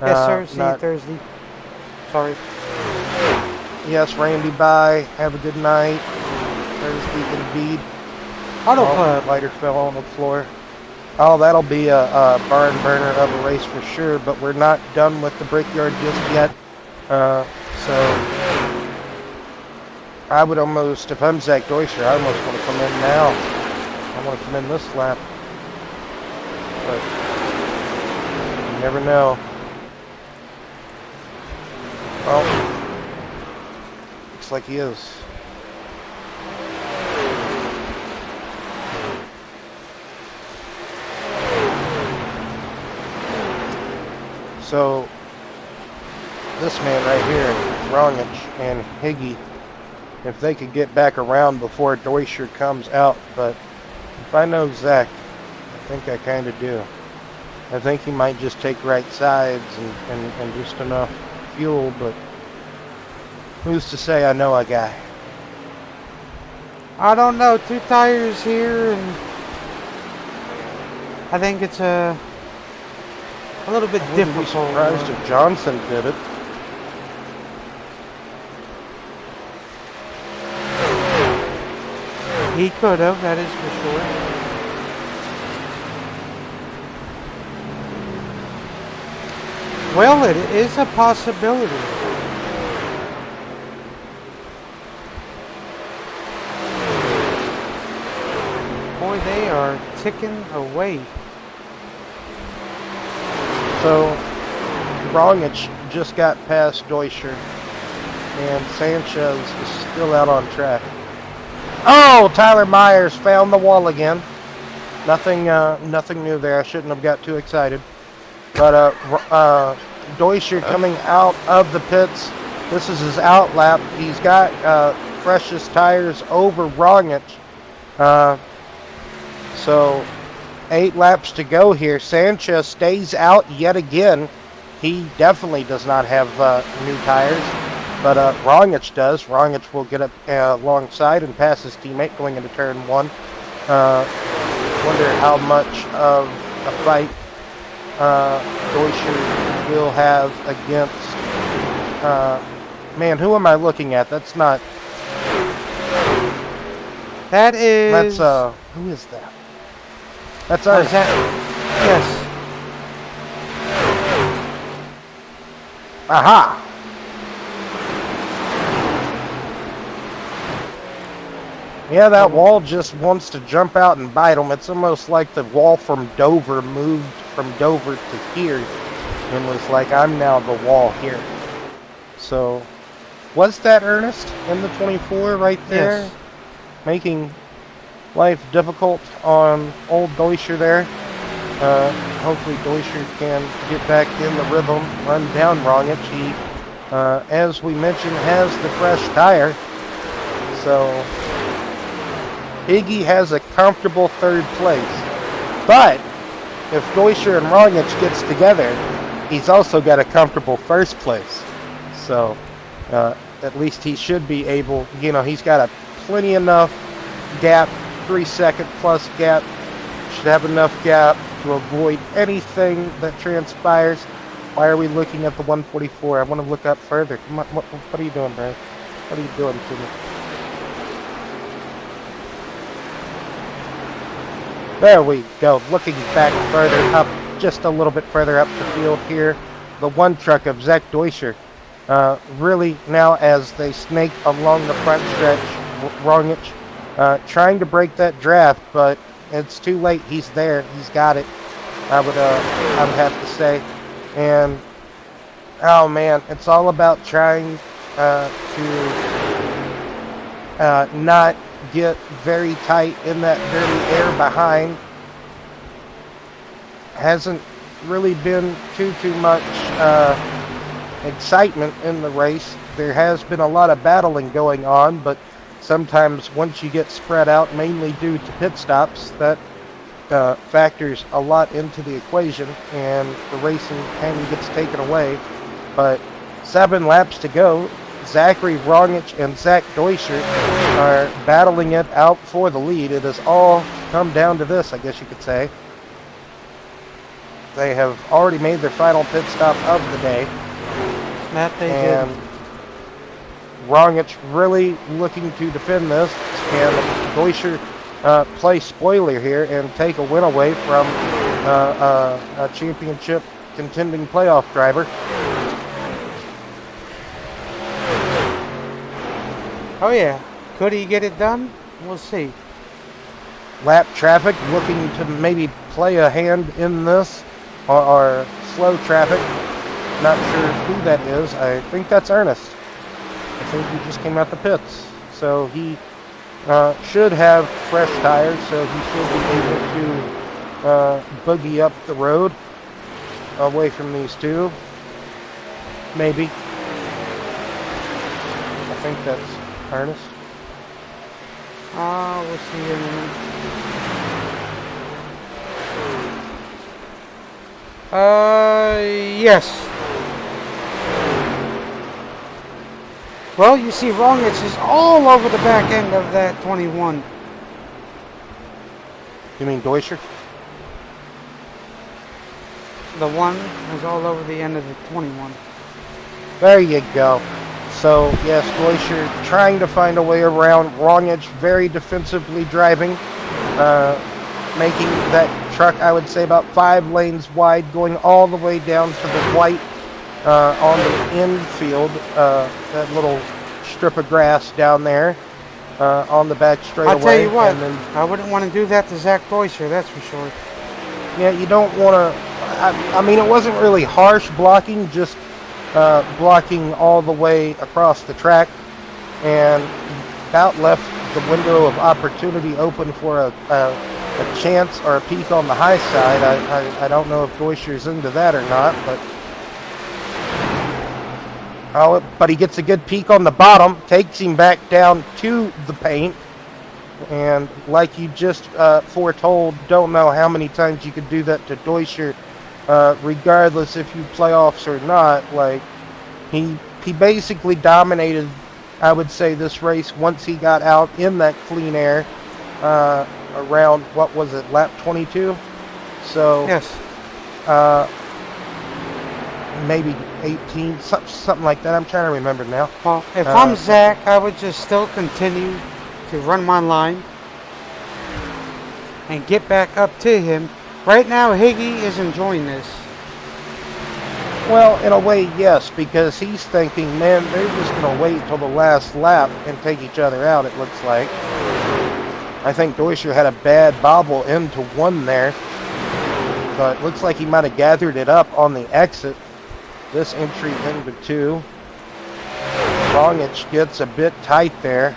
Yes, sir. See you Thursday. Sorry. Yes, Randy, bye. Have a good night. Thursday indeed. Auto Club. Lighter fell on the floor. Oh, that'll be a barn burner of a race for sure, but we're not done with the Brickyard just yet. So I would almost, if I'm Zach Deutscher, I almost want to come in now. I want to come in this lap. But you never know. Well, looks like he is. So this man right here, Rongich and Higgy, if they could get back around before Deutscher comes out, but if I know Zach, I think I kind of do. I think he might just take right sides and just enough fuel, but who's to say I know a guy? I don't know. 2 tires here, and I think it's a little bit I wouldn't be difficult. surprised if Johnson did it. He could have, that is for sure. Well, it is a possibility. Boy, they are ticking away. So Rongich just got past Deutscher. and Sanchez is still out on track. Oh, Tyler Myers found the wall again. Nothing new there. I shouldn't have got too excited. But Deutscher coming out of the pits. This is his out lap. He's got freshest tires over Rogic. So 8 laps to go here. Sanchez stays out yet again. He definitely does not have new tires, but Rogic does. Rogic will get up alongside and pass his teammate going into turn 1. Wonder how much of a fight Deutscher will have against. Man, who am I looking at? That's not. That is. That's who is that? That's our. Yes. Aha! Yeah, that wall just wants to jump out and bite him. It's almost like the wall from Dover moved from Dover to here and was like, I'm now the wall here. So, was that Ernest in the 24 right there? Yes. Making life difficult on old Deutscher there. Hopefully Deutscher can get back in the rhythm, run down Rogic. He, as we mentioned, has the fresh tire. So Iggy has a comfortable 3rd place. But if Deutscher and Rogic gets together, he's also got a comfortable 1st place. So at least he should be able, he's got a plenty enough gap, 3-second plus gap. Should have enough gap to avoid anything that transpires. Why are we looking at the 144? I want to look up further. Come on, what are you doing, Brian? What are you doing to me? There we go. Looking back further up, just a little bit further up the field here. The one truck of Zach Deutscher. Really now as they snake along the front stretch, Rogic trying to break that draft, but it's too late. He's there. He's got it. I would have to say. And oh man, it's all about trying to not get very tight in that dirty air behind. Hasn't really been too much excitement in the race. There has been a lot of battling going on, but sometimes once you get spread out, mainly due to pit stops, that factors a lot into the equation, and the racing kind of gets taken away. But 7 laps to go. Zachary Rogic and Zach Deutscher are battling it out for the lead. It has all come down to this, I guess you could say. They have already made their final pit stop of the day. That they and did. Rogic really looking to defend this. Can Deutscher play spoiler here and take a win away from a championship contending playoff driver? Oh yeah. Could he get it done? We'll see. Lap traffic looking to maybe play a hand in this, or slow traffic. Not sure who that is. I think that's Ernest. I think he just came out the pits. So he should have fresh tires, so he should be able to boogie up the road away from these two. Maybe. I think that's Ernest. We'll see in a minute. Yes. Well, you see, Rogic is all over the back end of that 21. You mean Deutscher? The one is all over the end of the 21. There you go. So, yes, Deutscher trying to find a way around. Rogic very defensively driving, making that truck, I would say, about 5 lanes wide, going all the way down to the white on the infield, that little strip of grass down there on the back straightaway. I'll tell you what, and then, I wouldn't want to do that to Zach Deutscher, that's for sure. yeah, you don't want to. I mean, it wasn't really harsh blocking, just blocking all the way across the track, and about left the window of opportunity open for a chance or a peak on the high side. I don't know if Deutscher's into that or not, but he gets a good peak on the bottom, takes him back down to the paint, and like you just foretold, don't know how many times you could do that to Deutscher, regardless if you playoffs or not. Like, he basically dominated, I would say, this race once he got out in that clean air around, what was it, lap 22? So Yes. Maybe 18, something like that. I'm trying to remember now. Well, if I'm Zach, I would just still continue to run my line and get back up to him. Right now, Higgy is enjoying this. Well, in a way, yes, because he's thinking, man, they're just going to wait till the last lap and take each other out, it looks like. I think Deutscher had a bad bobble into one there, but looks like he might have gathered it up on the exit. This entry into two. Rongich gets a bit tight there.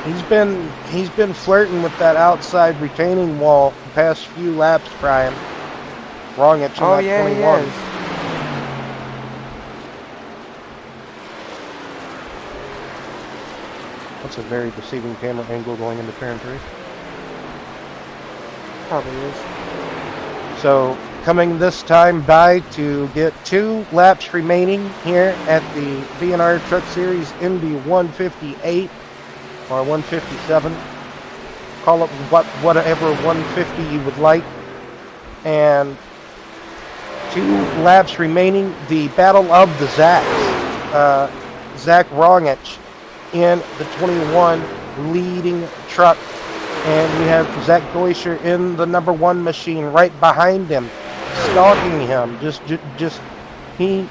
He's been flirting with that outside retaining wall the past few laps, Brian. Rongich in that 21. He is. That's a very deceiving camera angle going into turn 3. Probably is. So coming this time by to get 2 laps remaining here at the BNR Truck Series Indy 158 or 157. Call it whatever 150 you would like. And 2 laps remaining. The battle of the Zacks. Zach Rongich in the 21 leading truck. And we have Zach Deutscher in the number 1 machine right behind him, stalking him. He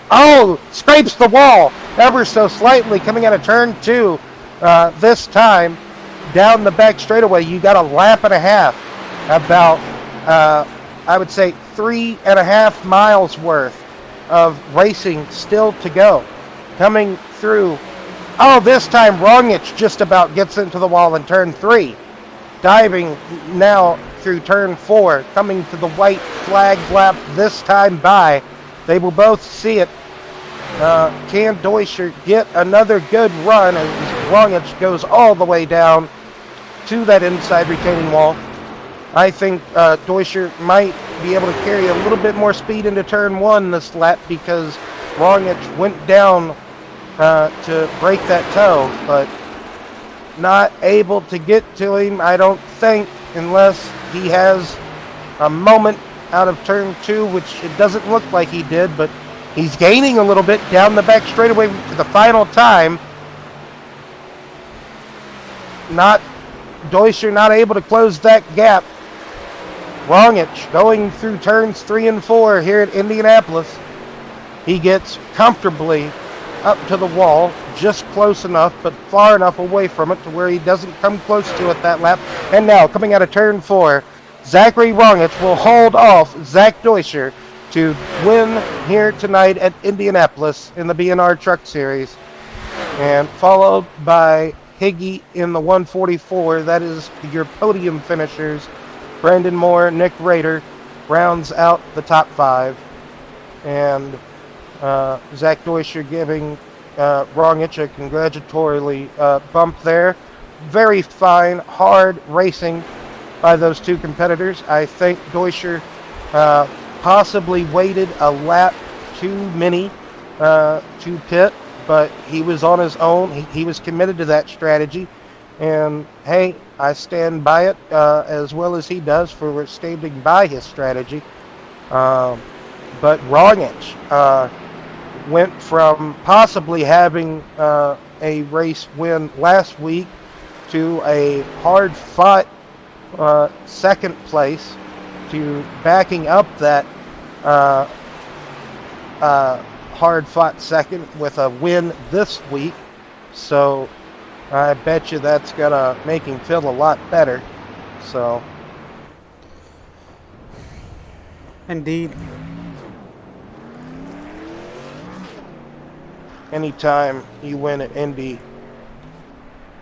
scrapes the wall ever so slightly coming out of turn 2. This time down the back straightaway, you got a lap and a half, about I would say 3.5 miles worth of racing still to go. Coming through, this time Rongich just about gets into the wall in turn 3. Diving now through turn 4, coming to the white flag lap this time by. They will both see it. Can Deutscher get another good run as Rongich goes all the way down to that inside retaining wall? I think Deutscher might be able to carry a little bit more speed into turn 1 this lap because Rongich went down to break that toe, but not able to get to him, I don't think, unless he has a moment out of turn 2, which it doesn't look like he did, but he's gaining a little bit down the back straightaway for the final time. Deutscher not able to close that gap. Rongich going through turns 3 and 4 here at Indianapolis. He gets comfortably up to the wall, just close enough, but far enough away from it to where he doesn't come close to it that lap. And now, coming out of turn 4, Zachary Rongich will hold off Zach Deutscher to win here tonight at Indianapolis in the BNR Truck Series. And followed by Higgy in the 144. That is your podium finishers. Brandon Moore, Nick Rader rounds out the top 5. And Zach Deutscher giving Rongich a congratulatory bump there. Very fine, hard racing by those 2 competitors. I think Deutscher possibly waited a lap too many to pit, but he was on his own. He was committed to that strategy. And hey, I stand by it as well as he does for standing by his strategy. But Rongich went from possibly having a race win last week to a hard-fought second place to backing up that hard-fought second with a win this week. So I bet you that's going to make him feel a lot better. So Indeed. anytime you win at Indy,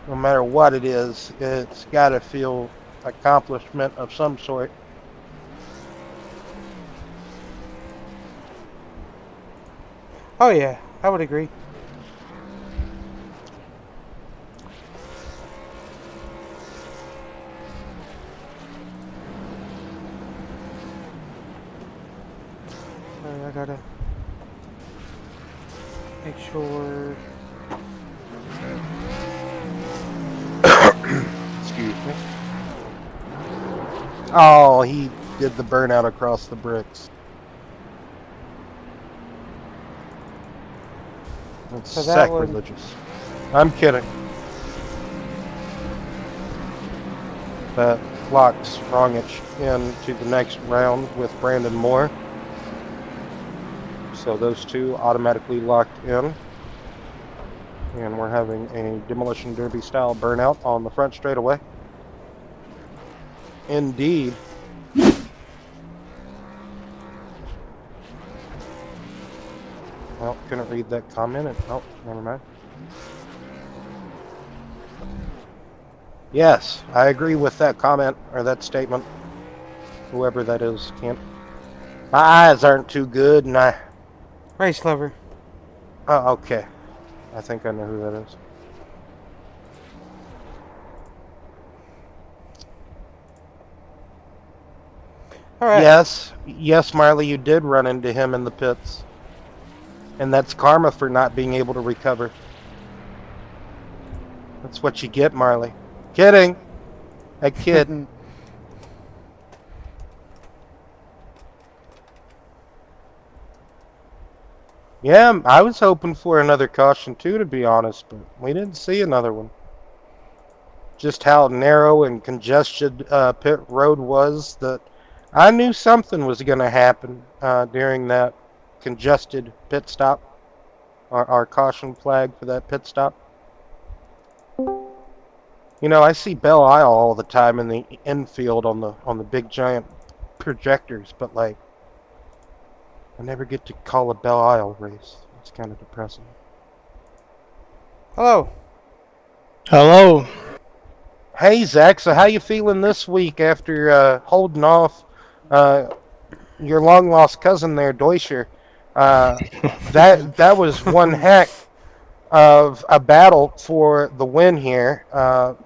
no matter what it is, it's got to feel accomplishment of some sort. Oh yeah, I would agree. Sorry, I gotta make sure. Excuse me. Oh, he did the burnout across the bricks. It's So that would- sacrilegious. I'm kidding. That locks Rongich into the next round with Brandon Moore. So those two automatically locked in. And we're having a demolition derby style burnout on the front straightaway. Indeed. Well, couldn't read that comment. Oh, never mind. Yes, I agree with that comment or that statement. Whoever that is, can't. My eyes aren't too good, and I. Race lover. Oh, okay. I think I know who that is. All right. Yes, Marley, you did run into him in the pits. And that's karma for not being able to recover. That's what you get, Marley. Kidding. I kid. Yeah, I was hoping for another caution too, to be honest, but we didn't see another one. Just how narrow and congested pit road was, that I knew something was going to happen during that congested pit stop. Our caution flag for that pit stop. You know, I see Belle Isle all the time in the infield on the big giant projectors, but like, I never get to call a Belle Isle race. It's kind of depressing. Hello. Hello. Hey Zach, so how you feeling this week after holding off your long lost cousin there, Deutscher? That was one heck of a battle for the win here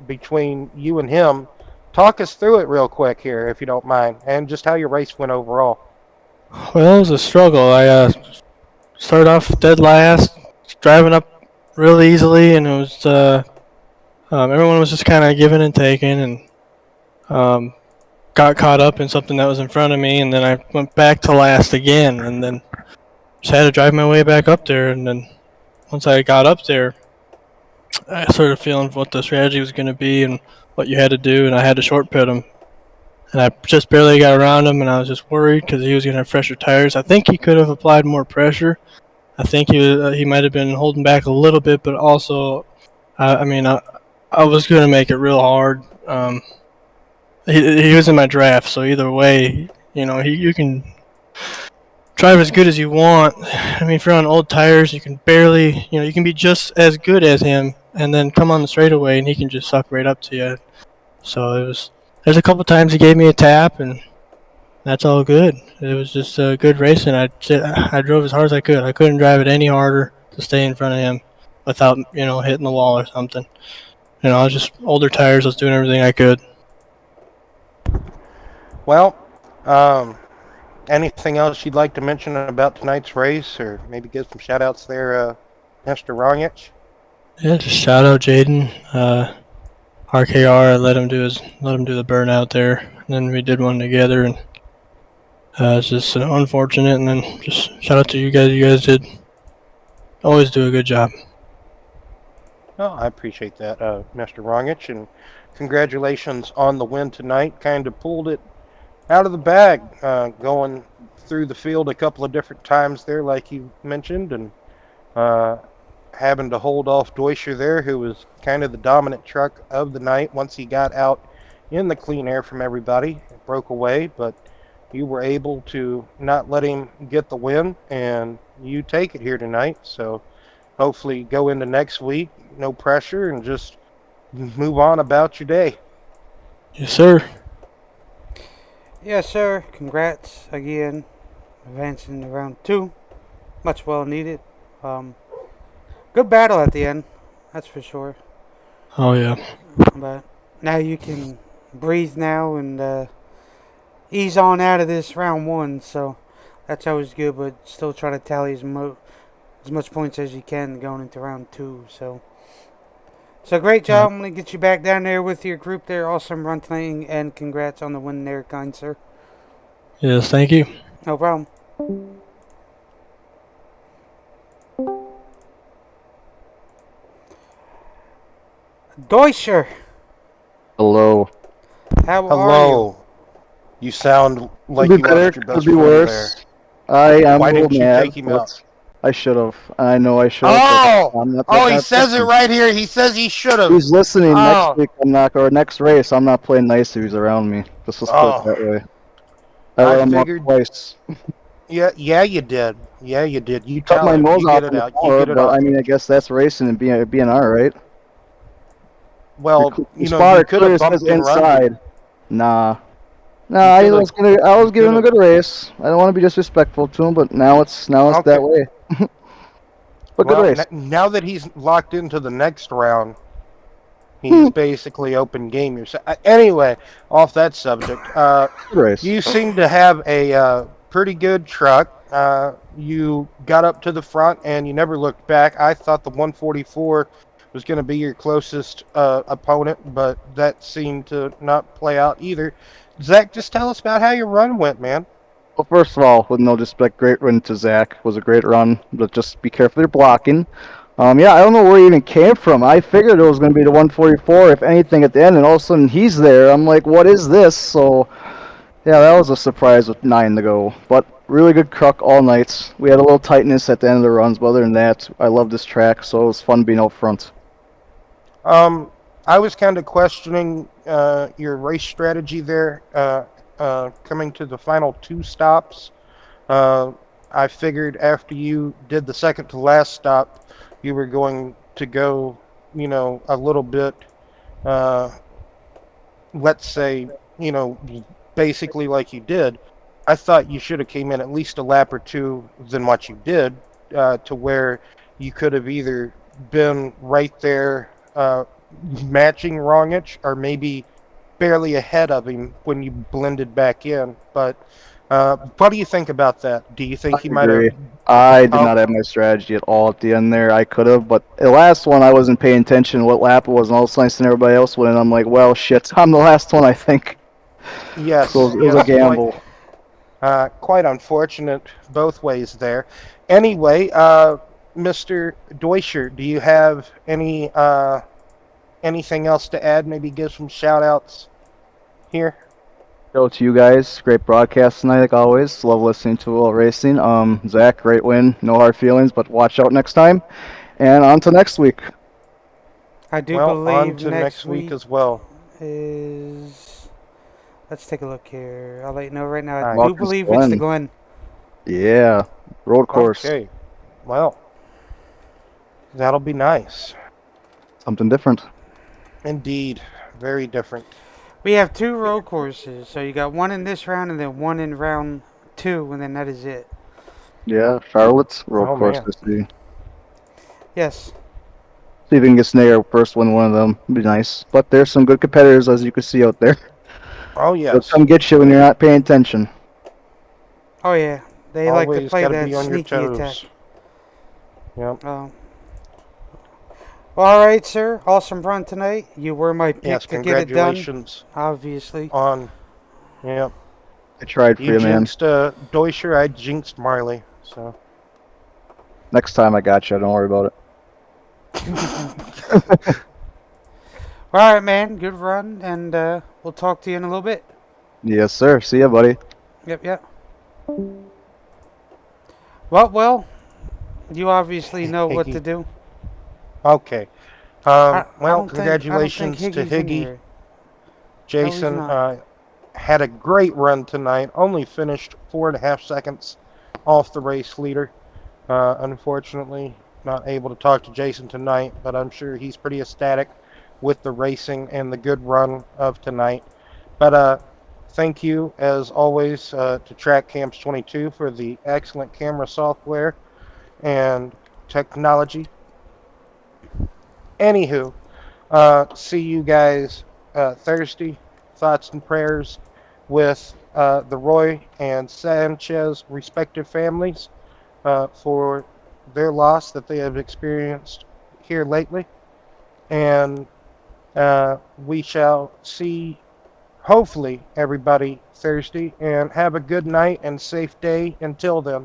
between you and him. Talk us through it real quick here, if you don't mind, and just how your race went overall. Well, it was a struggle. I started off dead last, driving up real easily, and it was everyone was just kind of giving and taking, and got caught up in something that was in front of me, and then I went back to last again, and then just had to drive my way back up there. And then once I got up there, I started feeling what the strategy was going to be and what you had to do, and I had to short pit him. And I just barely got around him, and I was just worried because he was going to have fresher tires. I think he could have applied more pressure. I think he might have been holding back a little bit, but also, I was going to make it real hard. He was in my draft, so either way, you can drive as good as you want. I mean, if you're on old tires, you can barely, you can be just as good as him, and then come on the straightaway, and he can just suck right up to you. So there's a couple times he gave me a tap, and that's all good. It was just a good racing. I drove as hard as I could. I couldn't drive it any harder to stay in front of him without, hitting the wall or something. I was just older tires. I was doing everything I could. Well, anything else you'd like to mention about tonight's race, or maybe give some shout outs there, Mr. Rongich? Yeah, just shout out Jaden. RKR, I let him do the burnout there, and then we did one together, and it's just unfortunate. And then just shout out to you guys. You guys did always do a good job. Oh, I appreciate that, Mr. Rongich, and congratulations on the win tonight. Kind of pulled it out of the bag, going through the field a couple of different times there, like you mentioned, and having to hold off Deutscher there, who was kind of the dominant truck of the night once he got out in the clean air from everybody. It broke away, but you were able to not let him get the win, and you take it here tonight. So hopefully go into next week, no pressure, and just move on about your day. Yes, sir. Yes, sir. Congrats again, advancing to round 2. Much well needed. Um, Good battle at the end, that's for sure. Oh yeah. But now you can breathe now and ease on out of this round 1. So that's always good. But still try to tally as much points as you can going into round 2. So great job. I'm gonna get you back down there with your group there. Awesome run tonight, and congrats on the win there, kind sir. Yes, thank you. No problem. Deutscher, Hello. how are you? Hello. You sound like Could be you better, lost your could best be friend worse. there. I am Why a little didn't you mad, take him out? but I should have. I know I should have. Oh! I'm not that Oh, kind he of says it person. right here. He says he should have. He's listening next Oh. week. I'm not, or next race. I'm not playing nice if he's around me. Just let's put it that Oh. way. I I let him up figured. twice. Yeah, you did. Yeah, you did. You Cut tell my him. nose You off get it on the out. You floor, get it but I off mean, him. I guess that's racing and BNR, right? Well, Your you spotter could clearly have says bumped and run me. inside. Nah. Nah, You I could have. was gonna. I You was could giving him a have. good race. I don't want to be disrespectful to him, but now it's that Okay. way. But good Well, race. now that he's locked into the next round, he's basically open game. Anyway, off that subject, Good race. you seem to have a pretty good truck. You got up to the front and you never looked back. I thought the 144 was going to be your closest opponent, but that seemed to not play out either. Zach, just tell us about how your run went, man. Well, first of all, with no disrespect, great run to Zach. Was a great run, but just be careful you're blocking. Yeah, I don't know where he even came from. I figured it was going to be the 144, if anything, at the end, and all of a sudden he's there. I'm like, what is this? So, yeah, that was a surprise with 9 to go. But really good truck all night. We had a little tightness at the end of the runs, but other than that, I love this track, so it was fun being out front. I was kind of questioning your race strategy there, coming to the final 2 stops. I figured after you did the second to last stop, you were going to go, a little bit, uh, let's say, basically like you did. I thought you should have came in at least a lap or 2 than what you did, to where you could have either been right there, matching Rongich, or maybe barely ahead of him when you blended back in. But what do you think about that? Do you think I he might have? agree. I did Oh, not have my strategy at all at the end there. I could have, but the last one I wasn't paying attention to what lap it was, and all of a sudden I seen everybody else win, and I'm like, well, shit, I'm the last one, I think. So yes, it was a yes, gamble. quite unfortunate both ways there. Anyway, Mr. Deutscher, do you have anything else to add? Maybe give some shout outs here. Show to you guys. Great broadcast tonight, like always. Love listening to all racing. Zach, great win. No hard feelings, but watch out next time. And on to next week. I do Well, on believe to next week week as well. is. Let's take a look here. I'll let you know right now. I do Watkins believe it's the Glen. Glen. Yeah, road course. Okay, well, that'll be nice. Something different. Indeed, very different. We have 2 road courses, so you got one in this round and then one in round 2, and then that is it. Yeah, Charlotte's road Oh, course man. this year. Yes. See if we can get Snare first win one of them. It'd be nice. But there's some good competitors, as you can see out there. Oh, They'll yes. come get you when you're not paying attention. Oh yeah, they like to Always play got to that be on your sneaky attack. toes. Yep. Well, all right, sir. Awesome run tonight. You were my pick Yes, to get it done. congratulations Obviously. on. Yep. I tried for You you, man. jinxed Deutscher, I jinxed Marley. So. Next time I got you. Don't worry about it. All right, man. Good run, and we'll talk to you in a little bit. Yes, sir. See ya, buddy. Yep. Well. You obviously know what to do. Okay. I Well, don't think congratulations to Higgy's in Higgy. here. Jason not. had a great run tonight. Only finished 4.5 seconds off the race leader. Unfortunately, not able to talk to Jason tonight, but I'm sure he's pretty ecstatic with the racing and the good run of tonight. But thank you, as always, to Track Camps 22 for the excellent camera software and technology. Anywho, see you guys Thursday. Thoughts and prayers with the Roy and Sanchez respective families for their loss that they have experienced here lately. And we shall see, hopefully, everybody Thursday. And have a good night and safe day until then.